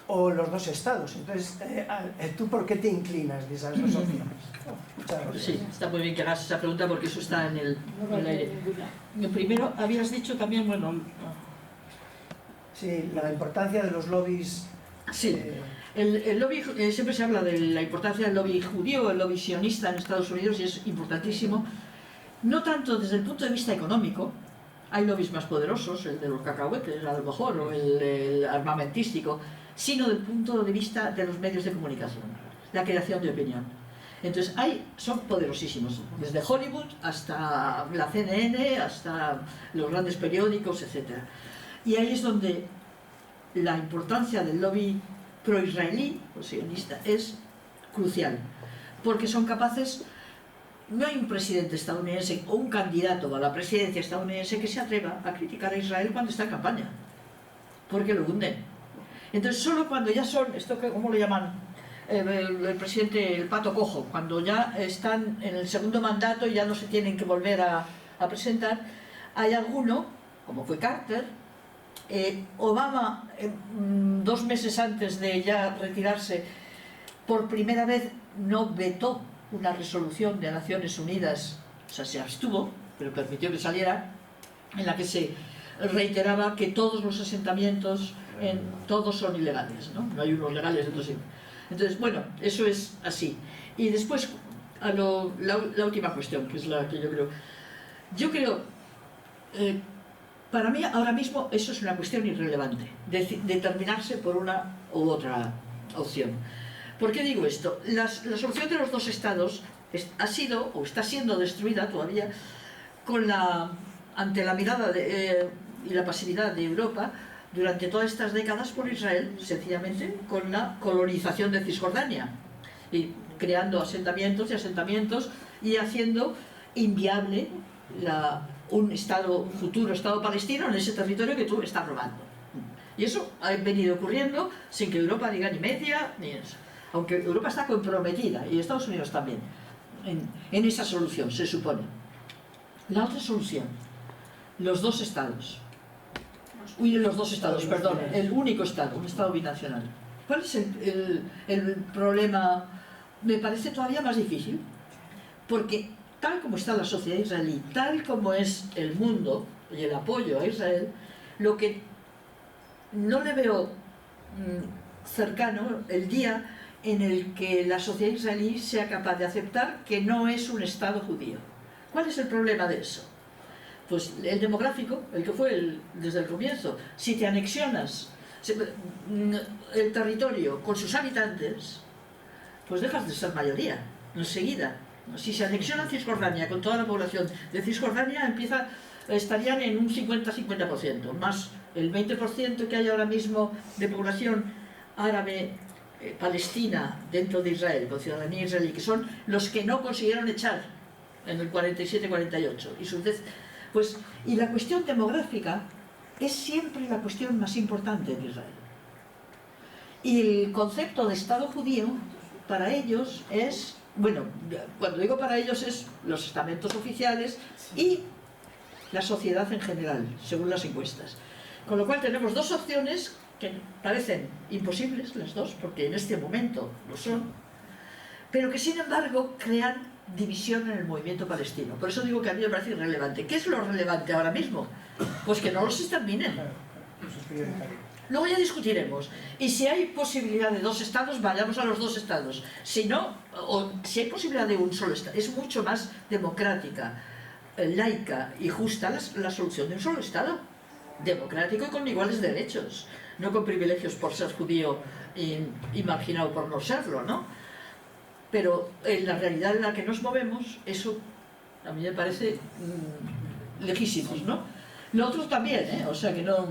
o los 2 estados. Entonces, ¿tú por qué te inclinas de esas 2 opciones? Muchas gracias. Sí, está muy bien que hagas esa pregunta porque eso está en el aire. Primero, habías dicho también, bueno... Sí, la importancia de los lobbies... Sí, el lobby, siempre se habla de la importancia del lobby judío, el lobby sionista en Estados Unidos, y es importantísimo, no tanto desde el punto de vista económico. Hay lobbies más poderosos, el de los cacahuetes a lo mejor, o el armamentístico, sino del punto de vista de los medios de comunicación, la creación de opinión. Entonces, son poderosísimos, desde Hollywood hasta la CNN, hasta los grandes periódicos, etc. Y ahí es donde la importancia del lobby pro-israelí, o sionista, es crucial, porque son capaces no hay un presidente estadounidense o un candidato a la presidencia estadounidense que se atreva a criticar a Israel cuando está en campaña, porque lo hunden. Entonces solo cuando ya son, esto que, ¿cómo le llaman? El presidente, el pato cojo, cuando ya están en el segundo mandato y ya no se tienen que volver a presentar, hay alguno, como fue Carter, Obama, 2 meses antes de ya retirarse, por primera vez no vetó una resolución de Naciones Unidas, o sea, se abstuvo, pero permitió que saliera, en la que se reiteraba que todos los asentamientos, todos son ilegales, ¿no? No hay unos legales, otros sí. Entonces, bueno, eso es así. Y después, la última cuestión, que es la que yo creo, para mí ahora mismo eso es una cuestión irrelevante, determinarse por una u otra opción. ¿Por qué digo esto? La solución de los 2 estados ha sido, o está siendo destruida todavía, ante la mirada y la pasividad de Europa durante todas estas décadas por Israel, sencillamente con la colonización de Cisjordania, y creando asentamientos y haciendo inviable un futuro Estado palestino en ese territorio que tú estás robando. Y eso ha venido ocurriendo sin que Europa diga ni media, ni eso. Aunque Europa está comprometida, y Estados Unidos también, en esa solución, se supone. La otra solución, los 2 estados. Perdón, el único Estado, un Estado binacional. ¿Cuál es el problema? Me parece todavía más difícil, porque tal como está la sociedad israelí, tal como es el mundo y el apoyo a Israel, lo que no le veo cercano el día en el que la sociedad israelí sea capaz de aceptar que no es un Estado judío. ¿Cuál es el problema de eso? Pues el demográfico, el que fue desde el comienzo. Si te anexionas el territorio con sus habitantes, pues dejas de ser mayoría, enseguida. Si se anexiona Cisjordania con toda la población de Cisjordania, estarían en un 50-50%, más el 20% que hay ahora mismo de población árabe palestina dentro de Israel, con ciudadanía israelí, que son los que no consiguieron echar en el 47-48. Y la cuestión demográfica es siempre la cuestión más importante en Israel. Y el concepto de Estado judío, para ellos es, bueno, cuando digo para ellos es los estamentos oficiales y la sociedad en general, según las encuestas. Con lo cual tenemos 2 opciones que parecen imposibles, las 2, porque en este momento lo son, pero que sin embargo crean división en el movimiento palestino. Por eso digo que a mí me parece irrelevante. ¿Qué es lo relevante ahora mismo? Pues que no los exterminen. Luego ya discutiremos. Y si hay posibilidad de 2 estados, vayamos a los 2 estados. Si no, o si hay posibilidad de un solo estado, es mucho más democrática, laica y justa la solución de un solo estado. Democrático y con iguales derechos. No con privilegios por ser judío y marginado por no serlo, ¿no? Pero en la realidad en la que nos movemos, eso a mí me parece lejísimos, ¿no? Lo otro también, ¿eh? O sea que no...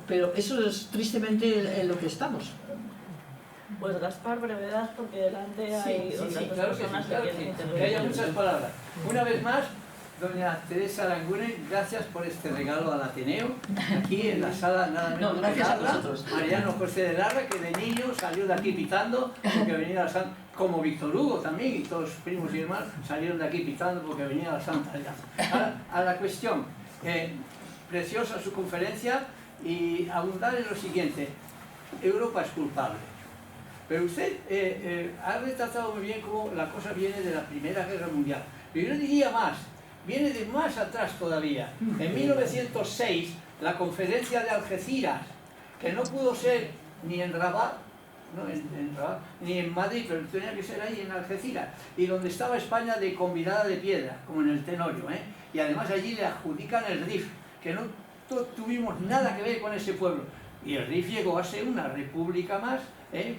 Pero eso es tristemente en lo que estamos. Pues Gaspar, brevedad, porque delante hay otras personas que quieren intervenir. Que haya muchas palabras. Una vez más, doña Teresa Aranguren, gracias por este regalo al Ateneo, aquí en la sala nada menos No, gracias que a vosotros. Mariano José de Larra, que de niño salió de aquí pitando, porque venía a la Santa, como Víctor Hugo también, y todos sus primos y hermanos salieron de aquí pitando porque venía a la Santa Alianza. A la cuestión, preciosa su conferencia, y abundar en lo siguiente: Europa es culpable. Pero usted ha retratado muy bien cómo la cosa viene de la Primera Guerra Mundial. Pero yo diría más, viene de más atrás todavía. En 1906, la conferencia de Algeciras, que no pudo ser ni en Rabat, no, en Rabat, ni en Madrid, pero tenía que ser ahí en Algeciras, y donde estaba España de convidada de piedra, como en el Tenorio, ¿eh? Y además allí le adjudican el RIF, que no tuvimos nada que ver con ese pueblo. Y el RIF llegó a ser una república más,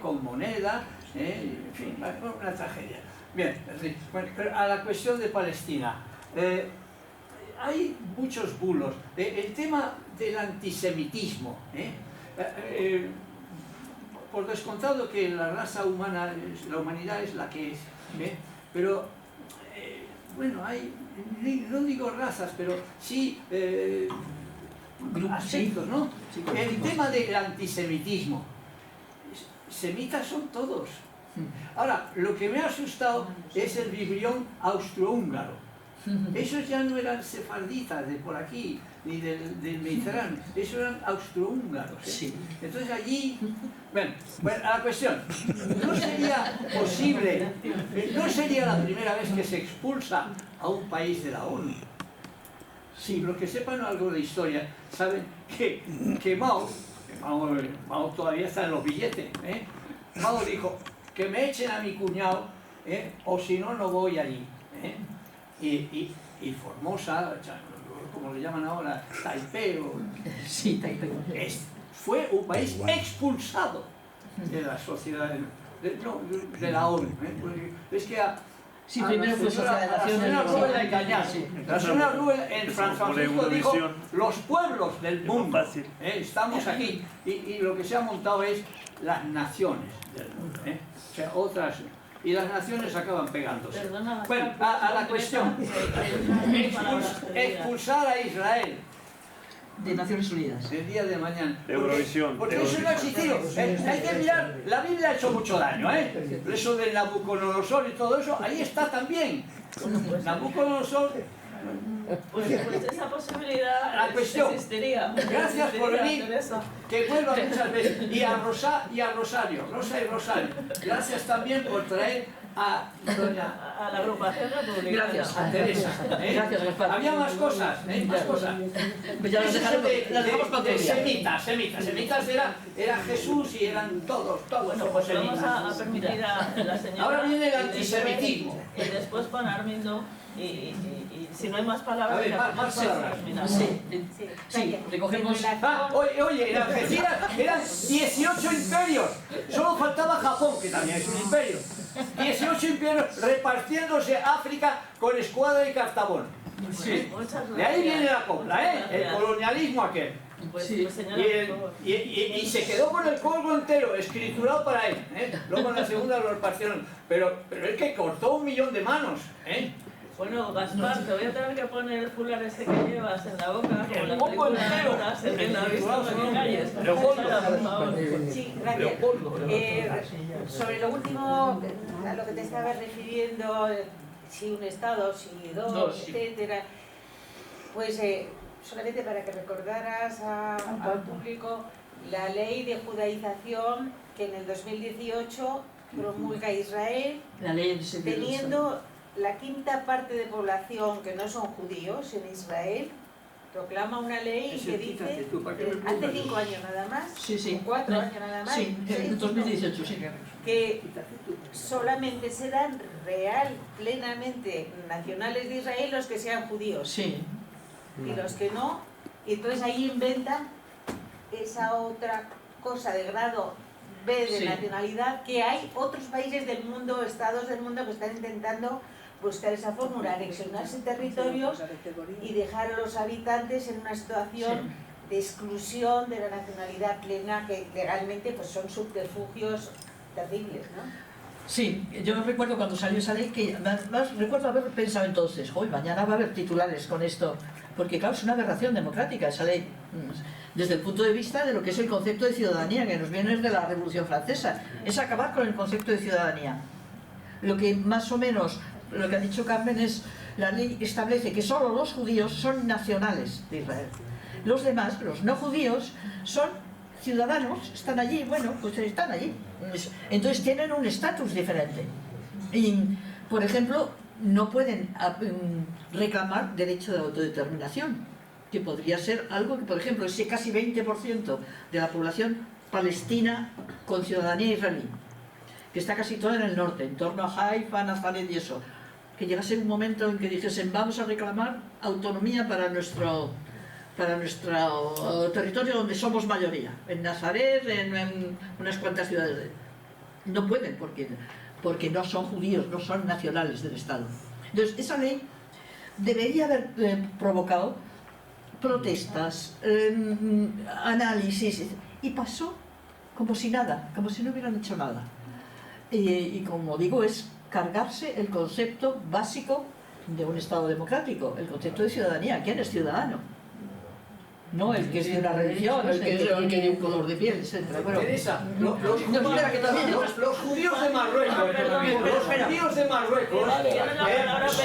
con moneda, en fin, una tragedia. Bien, bueno, pero a la cuestión de Palestina. Hay muchos bulos. El tema del antisemitismo, por descontado que la raza humana, la humanidad es la que es, pero bueno, hay, no digo razas, pero sí aspectos, ¿no? El tema del antisemitismo. Semitas son todos. Ahora, lo que me ha asustado es el vibrión austrohúngaro. Esos ya no eran sefarditas de por aquí, ni del Mediterráneo, esos eran austrohúngaros. Sí. Entonces allí, bueno, a la cuestión, ¿no sería posible, no sería la primera vez que se expulsa a un país de la ONU? Sí, los que sepan algo de historia saben que Mao todavía está en los billetes, Mao dijo que me echen a mi cuñado, o si no, no voy allí. Y Formosa, como le llaman ahora, Taipei, sí, Taipei, fue un país expulsado de la sociedad, de la ONU. Es que sí, primero fue Sociedad de Naciones. La señora Rubén la engañaron. La señora Rubén en San Francisco dijo los pueblos del mundo. Estamos aquí. Y lo que se ha montado es las naciones del mundo. O sea, otras. Y las naciones acaban pegándose. Bueno, a la cuestión. Expulsar a Israel de Naciones Unidas. El día de mañana. De Eurovisión. Porque eso no ha existido. Hay que mirar, la Biblia ha hecho mucho daño, Eso del Nabucodonosor y todo eso, ahí está también. Nabucodonosor. Pues esa posibilidad la cuestión. existiría. Gracias por venir, que vuelva muchas veces. Y a Rosario, Rosa y Rosario. Gracias también por traer a la agrupación republicana. Gracias, a Teresa. Gracias, Gaspar. Había más cosas, más cosas. Pues ya las dejamos para otro día. Semitas era Jesús y eran todos bueno, pues vamos a permitir a la señora. Ahora viene el antisemitismo. Y después con Armindo y si no hay más palabras. A ver, más palabras. Sí, recogemos. Oye, en Algeciras eran 18 imperios. Solo faltaba Japón, que también es un imperio. 18 imperios repartiéndose África con escuadra y Cartabón. Sí. De ahí viene la copla, el colonialismo aquel. Y se quedó con el pueblo entero, escriturado para él. Luego en la segunda lo repartieron. Pero es que cortó 1 millón de manos. Bueno, Gaspar, te voy a tener que poner el fular ese que llevas en la boca, como la poco película entero. Horas, el que no ha visto en calles. Sí, gracias. Sobre lo último, a lo que te estabas refiriendo, si un Estado, si dos, etcétera, pues solamente para que recordaras al público la ley de judaización que en el 2018 promulga Israel, la ley teniendo la 1/5 parte de población que no son judíos en Israel, proclama una ley que dice, hace 5 años nada más, 4 años nada más, en 2018, que solamente serán plenamente nacionales de Israel los que sean judíos. Y los que no, y entonces ahí inventan esa otra cosa de grado B de nacionalidad, que hay otros países del mundo, estados del mundo que están intentando buscar esa fórmula, anexionarse territorios y dejar a los habitantes en una situación de exclusión de la nacionalidad plena, que legalmente pues son subterfugios terribles, ¿no? Sí, yo recuerdo cuando salió esa ley que además recuerdo haber pensado entonces, hoy mañana va a haber titulares con esto, porque claro, es una aberración democrática esa ley, desde el punto de vista de lo que es el concepto de ciudadanía, que nos viene desde la Revolución Francesa, es acabar con el concepto de ciudadanía. Lo que más o menos, lo que ha dicho Carmen es, la ley establece que solo los judíos son nacionales de Israel. Los demás, los no judíos, son ciudadanos, están allí, bueno, pues están allí. Entonces tienen un estatus diferente. Y, por ejemplo, no pueden reclamar derecho de autodeterminación, que podría ser algo que, por ejemplo, ese casi 20% de la población palestina con ciudadanía israelí, que está casi toda en el norte, en torno a Haifa, Nazaret y eso, que llegase un momento en que dijesen vamos a reclamar autonomía para nuestro territorio donde somos mayoría, en Nazaret, en unas cuantas ciudades. No pueden porque no son judíos, no son nacionales del Estado. Entonces, esa ley debería haber provocado protestas, análisis, y pasó como si nada, como si no hubieran hecho nada. Y como digo, es cargarse el concepto básico de un Estado democrático, el concepto de ciudadanía. ¿Quién es ciudadano? No el que es de una religión, el que tiene un color de piel, etc. Bueno, Teresa, los judíos de Marruecos,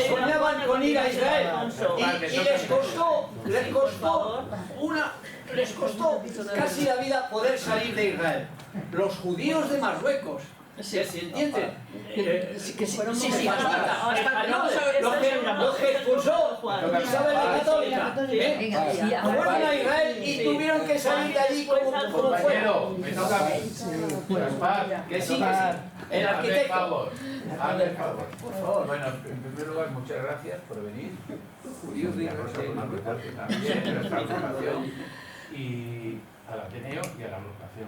soñaban con ir a Israel y les costó casi la vida poder salir de Israel. Los judíos de Marruecos, ¿se entiende? Los que expulsó Isabel la Católica, fueron a Israel y tuvieron que salir de allí como fueron. Me toca a mí. Que sí, el arquitecto. Hazme el favor. Por favor. Bueno, en primer lugar, muchas gracias por venir. Judíos de Marruecos. También nuestra formación y al Ateneo y a la agrupación.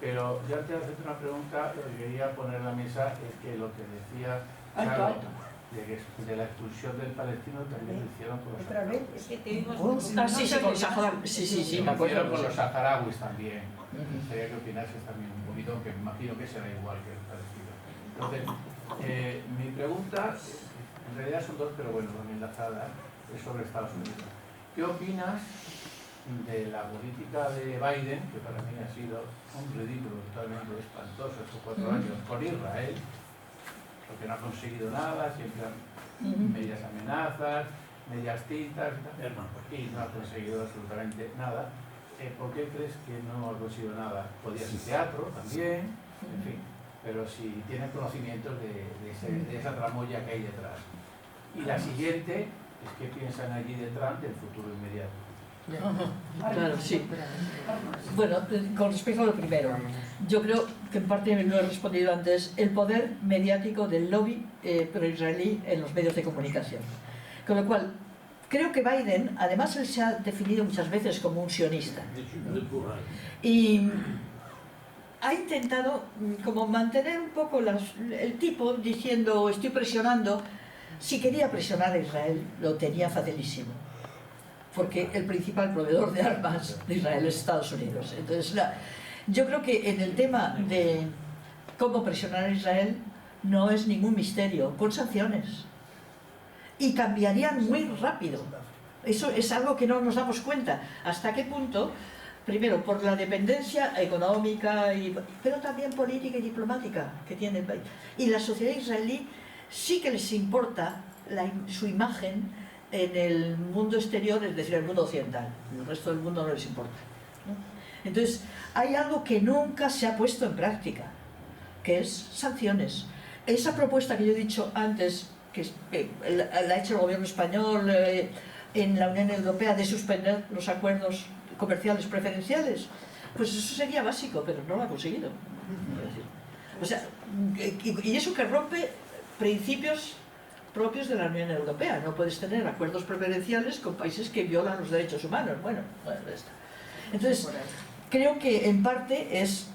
Pero ya antes de hacerte una pregunta, lo que quería poner en la mesa es que lo que decía Charo, de la expulsión del palestino también lo hicieron por los saharauis. Es que tuvimos con Sahara. Sí, me acuerdo. Lo hicieron por los saharauis también. Me gustaría que opinases también un poquito, que imagino que será igual que el palestino. Entonces, mi pregunta, en realidad son dos, pero bueno, van enlazadas, es sobre Estados Unidos. ¿Qué opinas de la política de Biden, que para mí ha sido un ridículo totalmente espantoso estos 4 años con Israel, porque no ha conseguido nada, siempre medias amenazas, medias tintas, y no ha conseguido absolutamente nada? ¿Por qué crees que no ha conseguido nada? Podría ser teatro también, en fin, pero si tienen conocimientos de esa tramoya que hay detrás. Y la siguiente es qué piensan allí de Trump del futuro inmediato. Claro, sí. Bueno, con respecto a lo primero, yo creo que en parte no he respondido antes, el poder mediático del lobby pro-israelí en los medios de comunicación. Con lo cual, creo que Biden, además él se ha definido muchas veces como un sionista. Y ha intentado como mantener un poco el tipo diciendo, estoy presionando. Si quería presionar a Israel, lo tenía facilísimo, porque el principal proveedor de armas de Israel es Estados Unidos. Entonces, yo creo que en el tema de cómo presionar a Israel no es ningún misterio, con sanciones. Y cambiarían muy rápido. Eso es algo que no nos damos cuenta. ¿Hasta qué punto? Primero, por la dependencia económica, pero también política y diplomática que tiene el país. Y la sociedad israelí sí que les importa su imagen en el mundo exterior, es decir, el mundo occidental. El resto del mundo no les importa, ¿no? Entonces, hay algo que nunca se ha puesto en práctica, que es sanciones. Esa propuesta que yo he dicho antes, que la ha hecho el gobierno español en la Unión Europea, de suspender los acuerdos comerciales preferenciales, pues eso sería básico, pero no lo ha conseguido. O sea, y eso que rompe principios propios de la Unión Europea. No puedes tener acuerdos preferenciales con países que violan los derechos humanos. Bueno, ya está. Entonces, creo que en parte es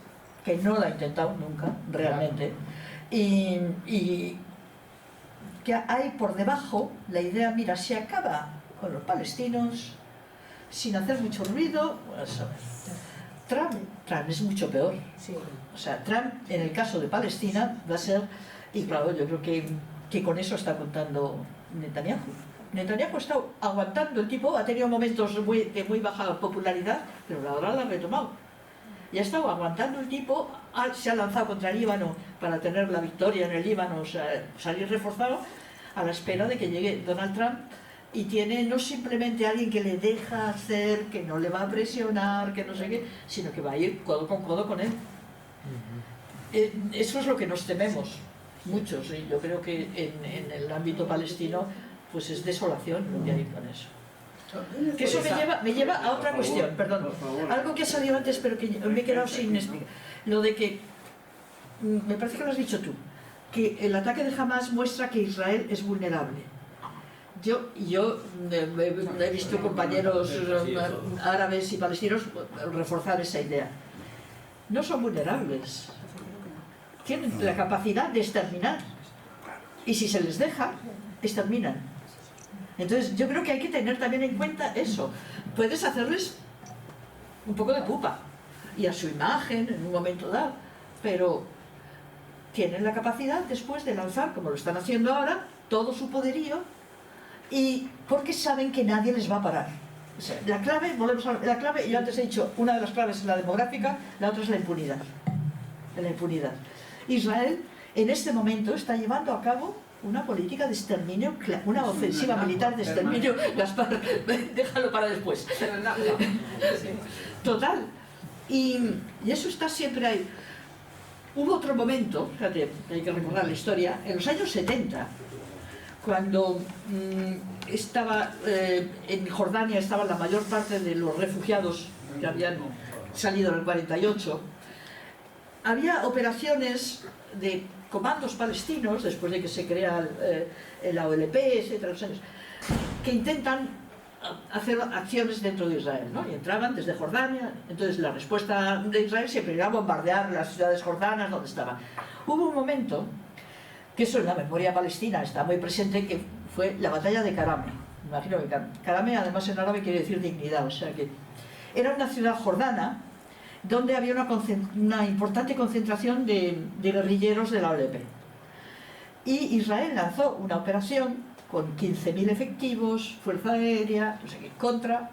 que no lo ha intentado nunca, realmente, y que hay por debajo la idea, mira, se acaba con los palestinos sin hacer mucho ruido. Trump es mucho peor. O sea, Trump, en el caso de Palestina, va a ser, y claro, yo creo que con eso está contando Netanyahu. Netanyahu está aguantando, el tipo ha tenido momentos de muy baja popularidad, pero ahora la ha retomado. Y ha estado aguantando el tipo, se ha lanzado contra el Líbano para tener la victoria en el Líbano, o sea, salir reforzado, a la espera de que llegue Donald Trump, y tiene no simplemente alguien que le deja hacer, que no le va a presionar, que no sé qué, sino que va a ir codo con él. Eso es lo que nos tememos muchos, y yo creo que en el ámbito palestino pues es desolación lo que hay con eso. Que eso me lleva a otra cuestión, perdón, algo que ha salido antes pero que me he quedado sin explicar, lo de que, me parece que lo has dicho tú, que el ataque de Hamas muestra que Israel es vulnerable. Yo he visto compañeros árabes y palestinos reforzar esa idea. No son vulnerables, tienen la capacidad de exterminar, y si se les deja, exterminan. Entonces yo creo que hay que tener también en cuenta eso. Puedes hacerles un poco de pupa y a su imagen en un momento dado, pero tienen la capacidad después de lanzar, como lo están haciendo ahora, todo su poderío y porque saben que nadie les va a parar. O sea, la clave, volvemos a la clave, yo antes he dicho, una de las claves es la demográfica, la otra es la impunidad. Israel en este momento está llevando a cabo una política de exterminio, una ofensiva militar de exterminio. Gaspar, déjalo para después. Total. Y eso está siempre ahí. Hubo otro momento, fíjate, hay que recordar la historia, en los años 70, cuando estaba en Jordania estaban la mayor parte de los refugiados que habían salido en el 48, había operaciones de comandos palestinos, después de que se crea la OLP, etcétera, que intentan hacer acciones dentro de Israel, ¿no? Y entraban desde Jordania. Entonces la respuesta de Israel siempre era bombardear las ciudades jordanas donde estaban. Hubo un momento, que eso en la memoria palestina está muy presente, que fue la batalla de Karame. Imagino que Karame además en árabe quiere decir dignidad, o sea que era una ciudad jordana donde había una importante concentración de guerrilleros de la OLP. Y Israel lanzó una operación con 15.000 efectivos, fuerza aérea, no sé qué, contra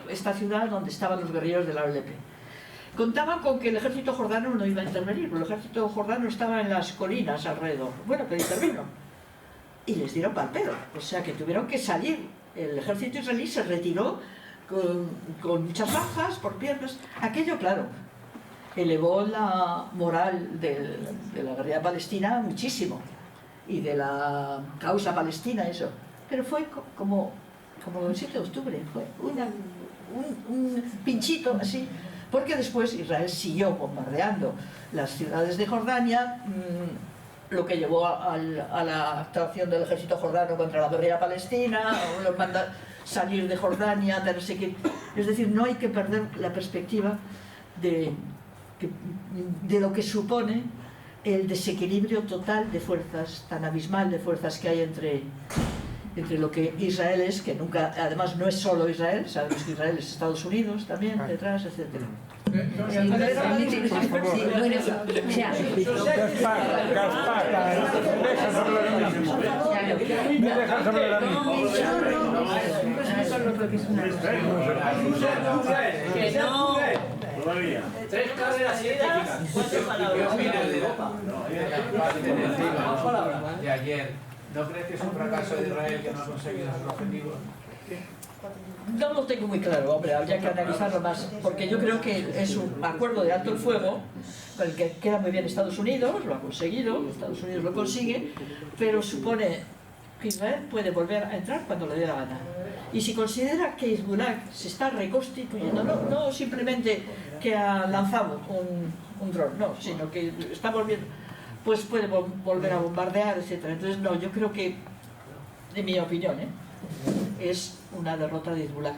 esta ciudad donde estaban los guerrilleros de la OLP. Contaban con que el ejército jordano no iba a intervenir, porque el ejército jordano estaba en las colinas alrededor. Bueno, pero intervino. Y les dieron pal pedo, o sea que tuvieron que salir. El ejército israelí se retiró con muchas bajas por piernas. Aquello, claro, elevó la moral de la guerrilla palestina muchísimo, y de la causa palestina, eso. Pero fue como el 7 de octubre, fue un pinchito así, porque después Israel siguió bombardeando las ciudades de Jordania, lo que llevó a la actuación del ejército jordano contra la guerrilla palestina, los manda salir de Jordania, no sé qué. Es decir, no hay que perder la perspectiva de lo que supone el desequilibrio total de fuerzas, tan abismal de fuerzas que hay entre lo que Israel es, que nunca, además no es solo Israel, sabemos que Israel es Estados Unidos también, detrás, etc. Tres carreras científicas. ¿Qué opinas de ayer? ¿No crees que es un fracaso de Israel que no ha conseguido sus objetivos? No lo tengo muy claro, hombre, habría que analizarlo más, porque yo creo que es un acuerdo de alto el fuego, con el que queda muy bien Estados Unidos, lo ha conseguido, Estados Unidos lo consigue, pero supone que Israel puede volver a entrar cuando le dé la gana. Y si considera que Hezbollah se está reconstituyendo, no simplemente que ha lanzado un dron, no, sino que está volviendo, pues puede volver a bombardear, etc. Entonces, no, yo creo que, en mi opinión, es una derrota de Hezbollah.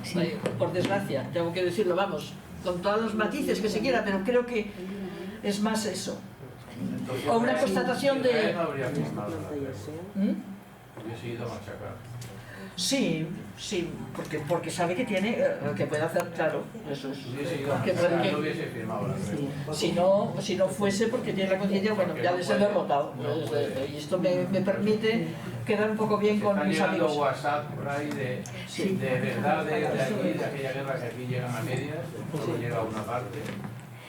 Sí. Por desgracia, tengo que decirlo, vamos, con todos los matices que se quiera, pero creo que es más eso. Entonces, o una constatación de... no habría firmado la guerra. Hubiese ido a machacar. Sí, porque sabe que tiene, que puede hacer, claro, eso es. No hubiese firmado la guerra. Si no fuese porque tiene la conciencia, bueno, ya les he derrotado. Y esto me permite quedar un poco bien con mis amigos. Están WhatsApp por ahí de verdad de allí, de aquella guerra que aquí llegan a medias, solo llega a una parte.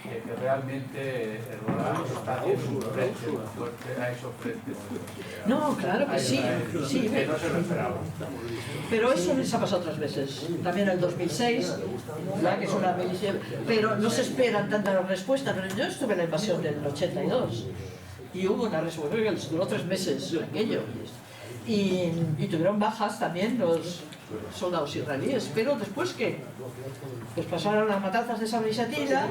Que realmente Hezbollah está haciendo un frente muy fuerte a esos frentes. No, claro que sí, que no se lo esperaba. Pero eso les ha pasado otras veces. También en el 2006, ¿verdad? Que es una milicia. Pero no se esperan tantas respuestas. Pero yo estuve en la invasión del 82 y hubo una respuesta que duró 3 meses aquello. Y tuvieron bajas también los soldados israelíes, pero después que pues pasaron las matanzas de Sabra y Shatila,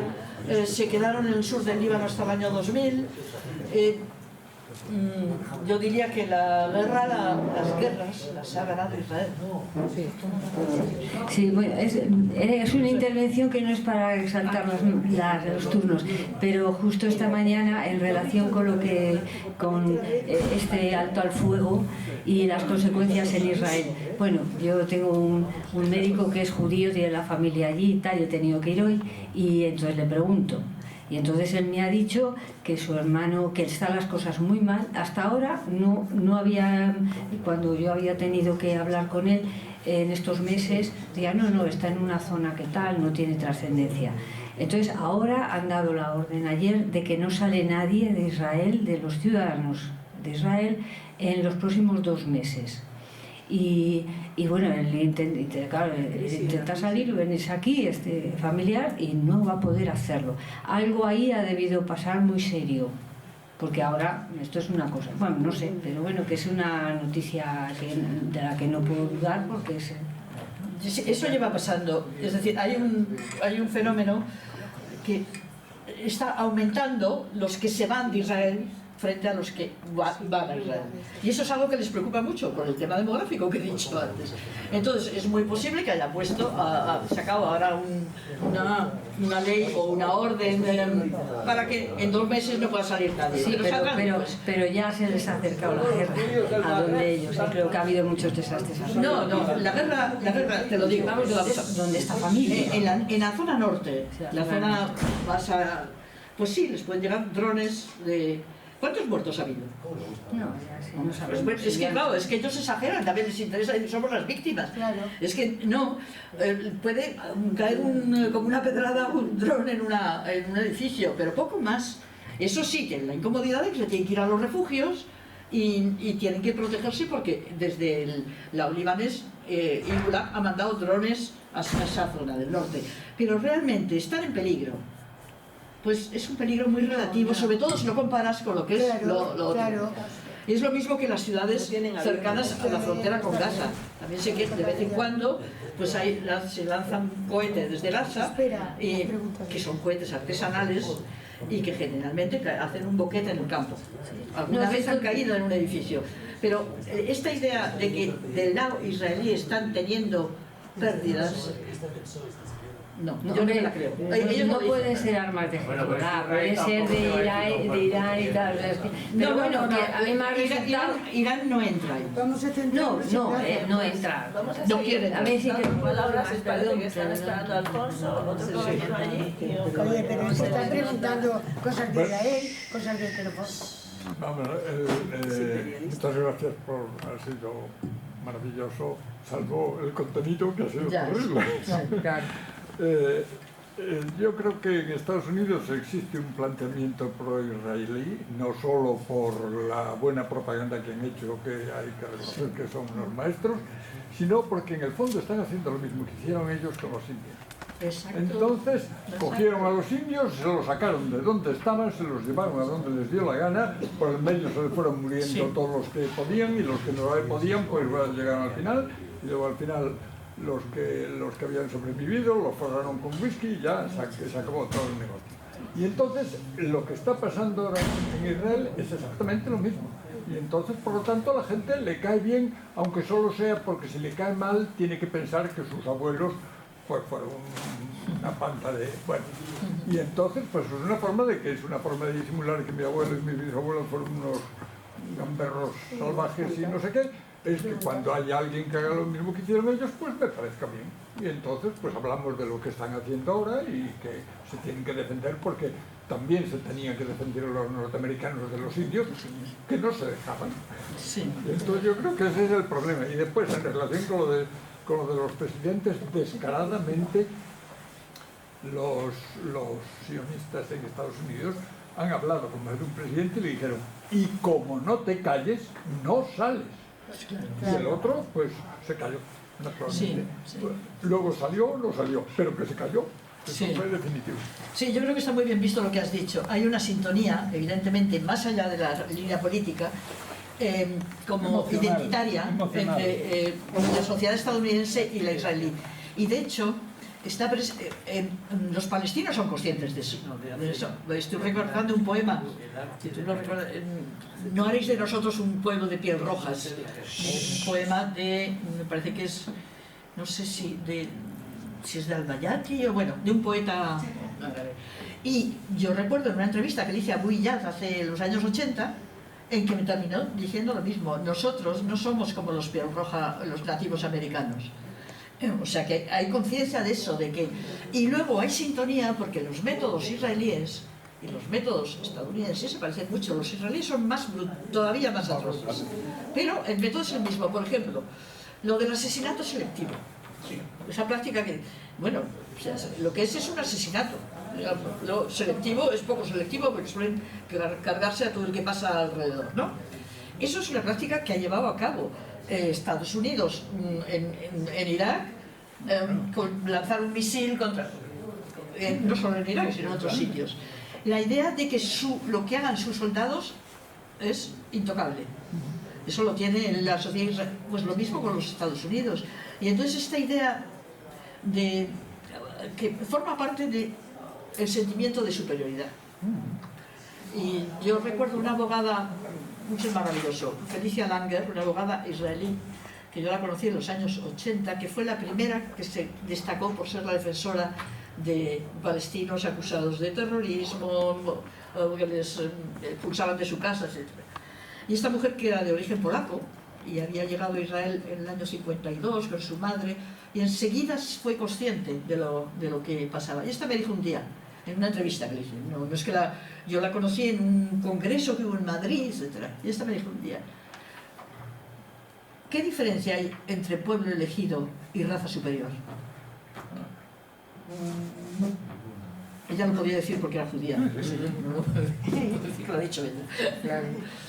se quedaron en el sur del Líbano hasta el año 2000. Yo diría que las guerras las ha ganado Israel. Sí, bueno, es una intervención que no es para exaltar los turnos, pero justo esta mañana, en relación con este alto al fuego y las consecuencias en Israel. Bueno, yo tengo un médico que es judío, tiene la familia allí y tal, yo he tenido que ir hoy, y entonces le pregunto, Y entonces él me ha dicho que su hermano, que están las cosas muy mal. Hasta ahora no había, cuando yo había tenido que hablar con él en estos meses, decía, no, está en una zona que tal, no tiene trascendencia. Entonces ahora han dado la orden ayer de que no sale nadie de Israel, de los ciudadanos de Israel, en los próximos 2 meses. Y bueno, él intenta salir, venirse aquí, familiar, y no va a poder hacerlo. Algo ahí ha debido pasar muy serio, porque ahora esto es una cosa, bueno, no sé, pero bueno, que es una noticia de la que no puedo dudar, porque es... Eso lleva pasando, es decir, hay un fenómeno que está aumentando los que se van de Israel frente a los que van a Israel. Y eso es algo que les preocupa mucho por el tema demográfico que he dicho antes. Entonces es muy posible que haya sacado ahora una ley o una orden para que en 2 meses no pueda salir nadie. Sí, pero ya se les ha acercado la guerra a donde ellos. Creo que ha habido muchos desastres. No, la guerra, te lo digo. ¿Dónde está familia? En la zona norte, la zona pues sí, les pueden llegar drones de... ¿Cuántos muertos ha habido? No sabemos. Es que claro, es que ellos exageran, también les interesa, somos las víctimas. Claro. Es que no, puede caer como una pedrada un dron en un edificio, pero poco más. Eso sí, tienen la incomodidad de que se tienen que ir a los refugios y tienen que protegerse porque desde la libanés Hezbollah ha mandado drones a esa zona del norte. Pero realmente están en peligro. Pues es un peligro muy relativo, sobre todo si lo comparas con lo que es lo otro. Es lo mismo que las ciudades cercanas a la frontera con Gaza. También sé que de vez en cuando pues se lanzan cohetes desde Gaza, que son cohetes artesanales y que generalmente hacen un boquete en el campo. Alguna vez han caído en un edificio. Pero esta idea de que del lado israelí están teniendo pérdidas... No, yo no me la creo. No pueden ser armas de Hezbollah, pueden ser de Irán y tal. Pero bueno, que a mí me ha resultado... Irán no entra ahí. No entra. No quiere entrar. A mí sí que... Palabras, parece que están esperando a Alfonso, otro compañero allí. Oye, pero se están preguntando cosas de Israel, cosas del teléfono. Vamos, muchas gracias por... Ha sido maravilloso, salvo el contenido que ha sido terrible. Yo creo que en Estados Unidos existe un planteamiento pro-israelí, no solo por la buena propaganda que han hecho, que hay que reconocer que son unos maestros, sino porque en el fondo están haciendo lo mismo que hicieron ellos con los indios. Exacto. Entonces cogieron a los indios, se los sacaron de donde estaban, se los llevaron a donde les dio la gana, por el medio se les fueron muriendo todos los que podían y los que no podían pues llegaron al final, y luego al final los que habían sobrevivido los forraron con whisky y ya se acabó todo el negocio. Y entonces lo que está pasando ahora en Israel es exactamente lo mismo. Y entonces, por lo tanto, a la gente le cae bien, aunque solo sea porque si le cae mal, tiene que pensar que sus abuelos pues fueron una panta de... Bueno, y entonces pues es una forma de disimular que mi abuelo y mi bisabuelo fueron unos gamberros salvajes y no sé qué. Es que cuando haya alguien que haga lo mismo que hicieron ellos, pues me parezca bien. Y entonces pues hablamos de lo que están haciendo ahora y que se tienen que defender porque también se tenían que defender los norteamericanos de los indios que no se dejaban. Sí. Entonces yo creo que ese es el problema. Y después, en relación con lo de los presidentes, descaradamente los sionistas en Estados Unidos han hablado con más de un presidente y le dijeron: y como no te calles, no sales. Y el otro, pues, se cayó, naturalmente. Sí. Luego salió, no salió, pero que se cayó. Eso fue definitivo. Sí, yo creo que está muy bien visto lo que has dicho. Hay una sintonía, evidentemente, más allá de la línea política, como identitaria entre la sociedad estadounidense y la israelí. Y de hecho, los palestinos son conscientes de eso. Estoy recordando un poema, si tú lo recuerdas, no haréis de nosotros un pueblo de piel rojas. Un poema me parece que es, no sé si es de Al-Bayati o bueno, de un poeta. Y yo recuerdo en una entrevista que le hice a Bouillard hace los años 80, en que me terminó diciendo lo mismo: nosotros no somos como los piel roja, los nativos americanos. O sea que hay conciencia de eso, de que... Y luego hay sintonía porque los métodos israelíes y los métodos estadounidenses se parecen mucho. Los israelíes son todavía más atroces. Pero el método es el mismo. Por ejemplo, lo del asesinato selectivo. Esa práctica que, bueno, o sea, lo que es un asesinato. Lo selectivo es poco selectivo porque suelen cargarse a todo el que pasa alrededor, ¿no? Eso es una práctica que ha llevado a cabo Estados Unidos en Irak, con lanzar un misil contra... no solo en Irak, sino en otros sitios. La idea de que lo que hagan sus soldados es intocable. Eso lo tiene la sociedad israelí, pues lo mismo con los Estados Unidos. Y entonces esta idea que forma parte del sentimiento de superioridad. Y yo recuerdo una abogada, mucho maravilloso, Felicia Langer, una abogada israelí, que yo la conocí en los años 80, que fue la primera que se destacó por ser la defensora de palestinos acusados de terrorismo, que les expulsaban de su casa, etc. Y esta mujer, que era de origen polaco y había llegado a Israel en el año 52 con su madre, y enseguida fue consciente de lo que pasaba. Y esta me dijo un día, en una entrevista que le hice, no es que yo la conocí en un congreso que hubo en Madrid, etc. Y esta me dijo un día, ¿qué diferencia hay entre pueblo elegido y raza superior? Ella no podía decir porque era judía. No decir que lo ha dicho ella.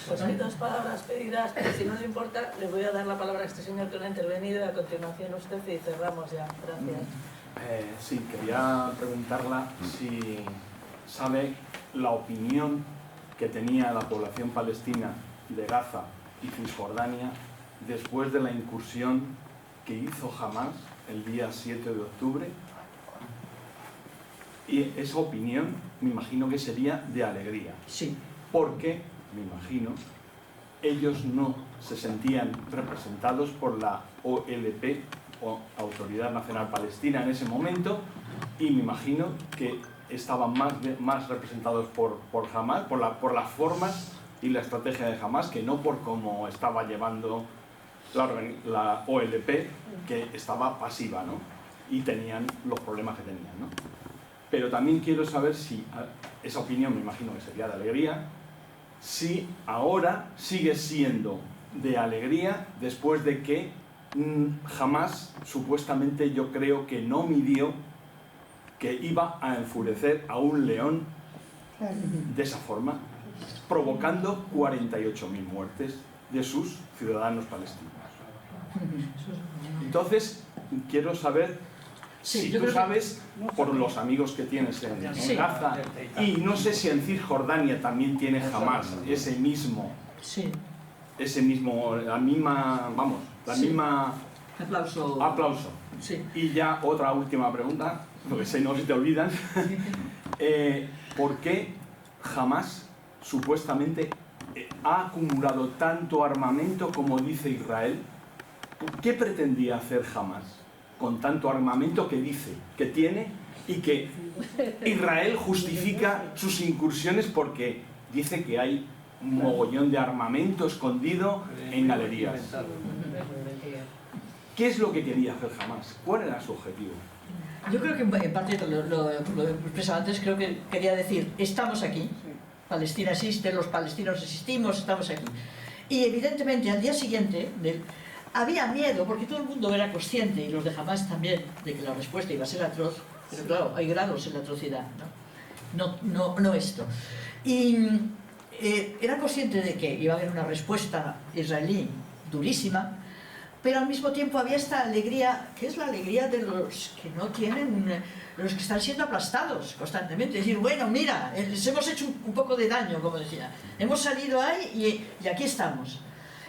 Pues hay dos palabras pedidas, pero si no le importa, le voy a dar la palabra a este señor que no ha intervenido y a continuación usted y cerramos ya. Gracias. Sí, quería preguntarla si sabe la opinión que tenía la población palestina de Gaza y Cisjordania después de la incursión que hizo Hamás el día 7 de octubre. Y esa opinión, me imagino que sería de alegría. Sí. Porque, me imagino, ellos no se sentían representados por la OLP, o Autoridad Nacional Palestina, en ese momento, y me imagino que estaban más representados por Hamás, por las formas y la estrategia de Hamás, que no por cómo estaba llevando la OLP, que estaba pasiva, ¿no? Y tenían los problemas que tenían, ¿no? Pero también quiero saber si esa opinión, me imagino que sería de alegría, si ahora sigue siendo de alegría después de que Hamás, supuestamente, yo creo que no midió que iba a enfurecer a un león de esa forma, provocando 48.000 muertes de sus ciudadanos palestinos. Entonces, quiero saber si tú sabes, por los amigos que tienes en Gaza, y no sé si en Cisjordania también tiene Hamás ese mismo, la misma, vamos, la misma aplauso. Sí. Y ya otra última pregunta, porque si no se te olvidan. ¿Por qué Hamás supuestamente ha acumulado tanto armamento como dice Israel? ¿Qué pretendía hacer Hamás con tanto armamento que dice que tiene y que Israel justifica sus incursiones porque dice que hay un mogollón de armamento escondido en galerías? ¿Qué es lo que quería hacer Hamás? ¿Cuál era su objetivo? Yo creo que en parte lo expresaba antes, creo que quería decir, estamos aquí, Palestina existe, los palestinos existimos, estamos aquí. Y evidentemente al día siguiente había miedo, porque todo el mundo era consciente, y los de Hamás también, de que la respuesta iba a ser atroz, pero claro, hay grados en la atrocidad, no esto. Y era consciente de que iba a haber una respuesta israelí durísima, pero al mismo tiempo había esta alegría, que es la alegría de los que no tienen, de los que están siendo aplastados constantemente. Es decir, bueno, mira, les hemos hecho un poco de daño, como decía. Hemos salido ahí y aquí estamos.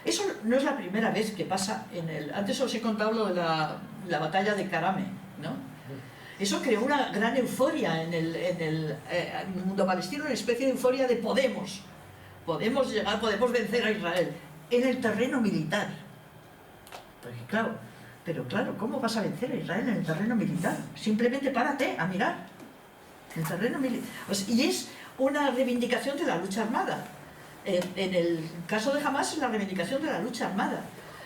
Eso no es la primera vez que pasa Antes os he contado lo de la batalla de Karame, ¿no? Eso creó una gran euforia en el mundo palestino, una especie de euforia de podemos llegar, podemos vencer a Israel en el terreno militar. Pero claro, ¿cómo vas a vencer a Israel en el terreno militar? Simplemente párate a mirar. El terreno militar. Y es una reivindicación de la lucha armada. En el caso de Hamás es la reivindicación de la lucha armada.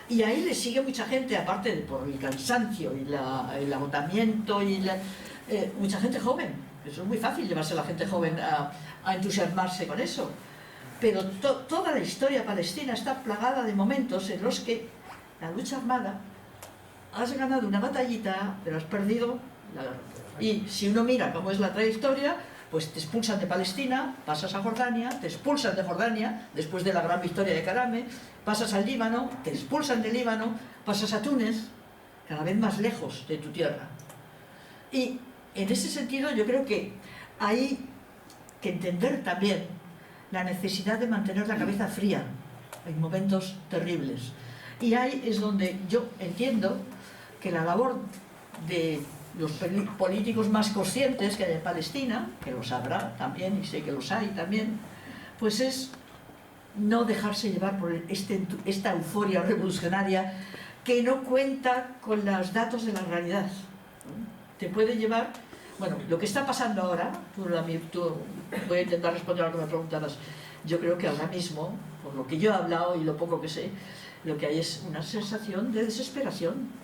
Y ahí le sigue mucha gente, aparte por el cansancio y el agotamiento, y mucha gente joven. Eso es muy fácil llevarse a la gente joven a entusiasmarse con eso. Pero toda la historia palestina está plagada de momentos en los que la lucha armada, has ganado una batallita, pero has perdido la guerra. Y si uno mira cómo es la trayectoria, pues te expulsan de Palestina, pasas a Jordania, te expulsan de Jordania, después de la gran victoria de Karame, pasas al Líbano, te expulsan del Líbano, pasas a Túnez, cada vez más lejos de tu tierra. Y en ese sentido yo creo que hay que entender también la necesidad de mantener la cabeza fría en momentos terribles. Y ahí es donde yo entiendo que la labor de los políticos más conscientes que hay en Palestina, que los habrá también, y sé que los hay también, pues es no dejarse llevar por esta euforia revolucionaria que no cuenta con los datos de la realidad. Te puede llevar, bueno, lo que está pasando ahora, voy a intentar responder a lo que me preguntabas, yo creo que ahora mismo, por lo que yo he hablado y lo poco que sé, lo que hay es una sensación de desesperación.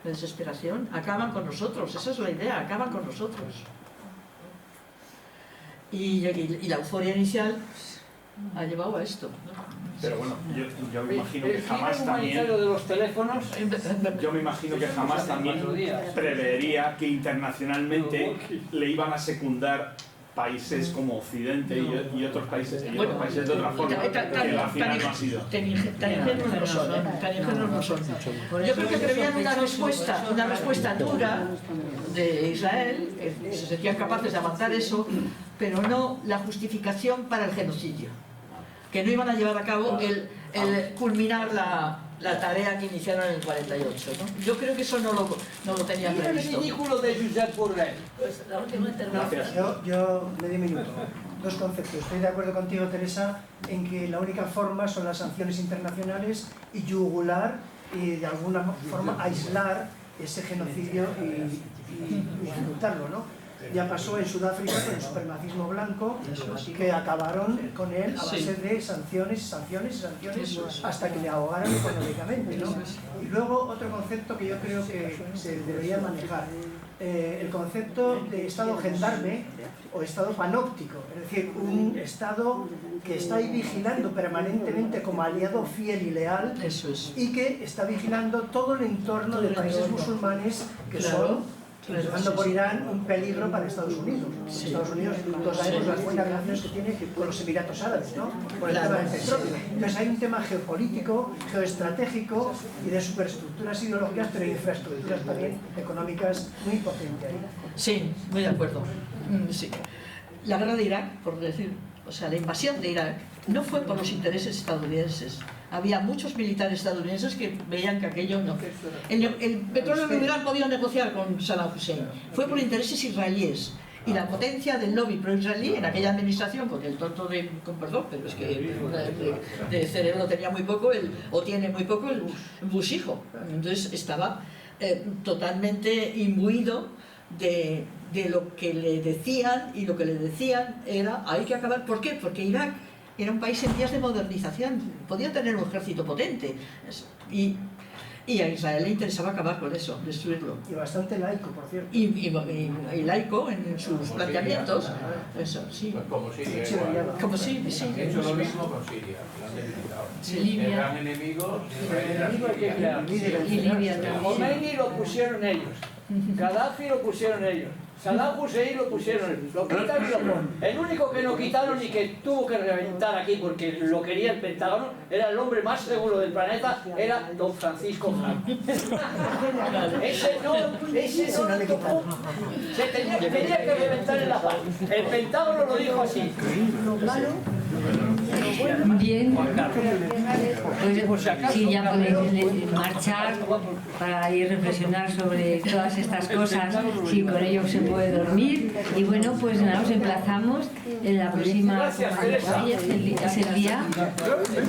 De desesperación, acaban con nosotros, esa es la idea, acaban con nosotros. Y la euforia inicial ha llevado a esto. Pero bueno, yo me imagino que jamás también... de los teléfonos... Yo me imagino que jamás también prevería que internacionalmente le iban a secundar países como Occidente y otros países de otra forma, que al final no ha sido. Tan ingenuos no son. Yo creo que prevían una respuesta dura de Israel, que se sentían capaces de avanzar eso, pero no la justificación para el genocidio, que no iban a llevar a cabo el culminar la tarea que iniciaron en el 48, ¿no? Yo creo que eso no lo tenían previsto. El ridículo de Josep Borrell. Pues la última intervención. Yo medio minuto. Dos conceptos. Estoy de acuerdo contigo, Teresa, en que la única forma son las sanciones internacionales y yugular y de alguna forma aislar ese genocidio y ejecutarlo, ¿no? Ya pasó en Sudáfrica con el supremacismo blanco, que acabaron con él a base de sanciones, hasta que le ahogaron económicamente, ¿no? Y luego otro concepto que yo creo que se debería manejar, el concepto de estado gendarme o estado panóptico, es decir, un estado que está ahí vigilando permanentemente como aliado fiel y leal, y que está vigilando todo el entorno de países musulmanes que son, empezando por Irán, un peligro para Estados Unidos. Estados Unidos, todos sabemos las buenas relaciones que tiene con los Emiratos Árabes, ¿no? Por el tema del petróleo. Entonces hay un tema geopolítico, geoestratégico y de superestructuras ideológicas, pero de infraestructuras también económicas muy potentes ahí. Sí, muy de acuerdo. Sí. La guerra de Irak, por decir, o sea, la invasión de Irak no fue por los intereses estadounidenses. Había muchos militares estadounidenses que veían que aquello no. El petróleo lo hubieran podido negociar con Saddam Hussein. Fue por intereses israelíes. Y la potencia del lobby pro-israelí en aquella administración, con el tonto con perdón, pero es que de cerebro tenía muy poco, o tiene muy poco el Bush hijo. Entonces estaba totalmente imbuido de lo que le decían, y lo que le decían era, hay que acabar. ¿Por qué? Porque Irak era un país en vías de modernización, podía tener un ejército potente, y a Israel le interesaba acabar con eso, destruirlo. Y bastante laico, por cierto. Y laico en sus planteamientos. Eso, sí. Pues como Siria igual. Como sí, sí. Han hecho lo mismo con Siria, lo han debilitado. Sí, Libia. Eran enemigos, y Libia. Khomeini lo pusieron ellos, Gaddafi lo pusieron ellos, Saddam Hussein lo pusieron ellos, lo quitan y lo ponen. El único que no quitaron y que tuvo que reventar aquí porque lo quería el Pentágono, era el hombre más seguro del planeta, era don Francisco Franco. Ese no lo tocó. Se tenía que reventar en la paz. El Pentágono lo dijo así. Bien, pues sí, ya podéis marchar para ir a reflexionar sobre todas estas cosas, si con ello se puede dormir. Y bueno, pues nada, os emplazamos en la próxima, es el día 12.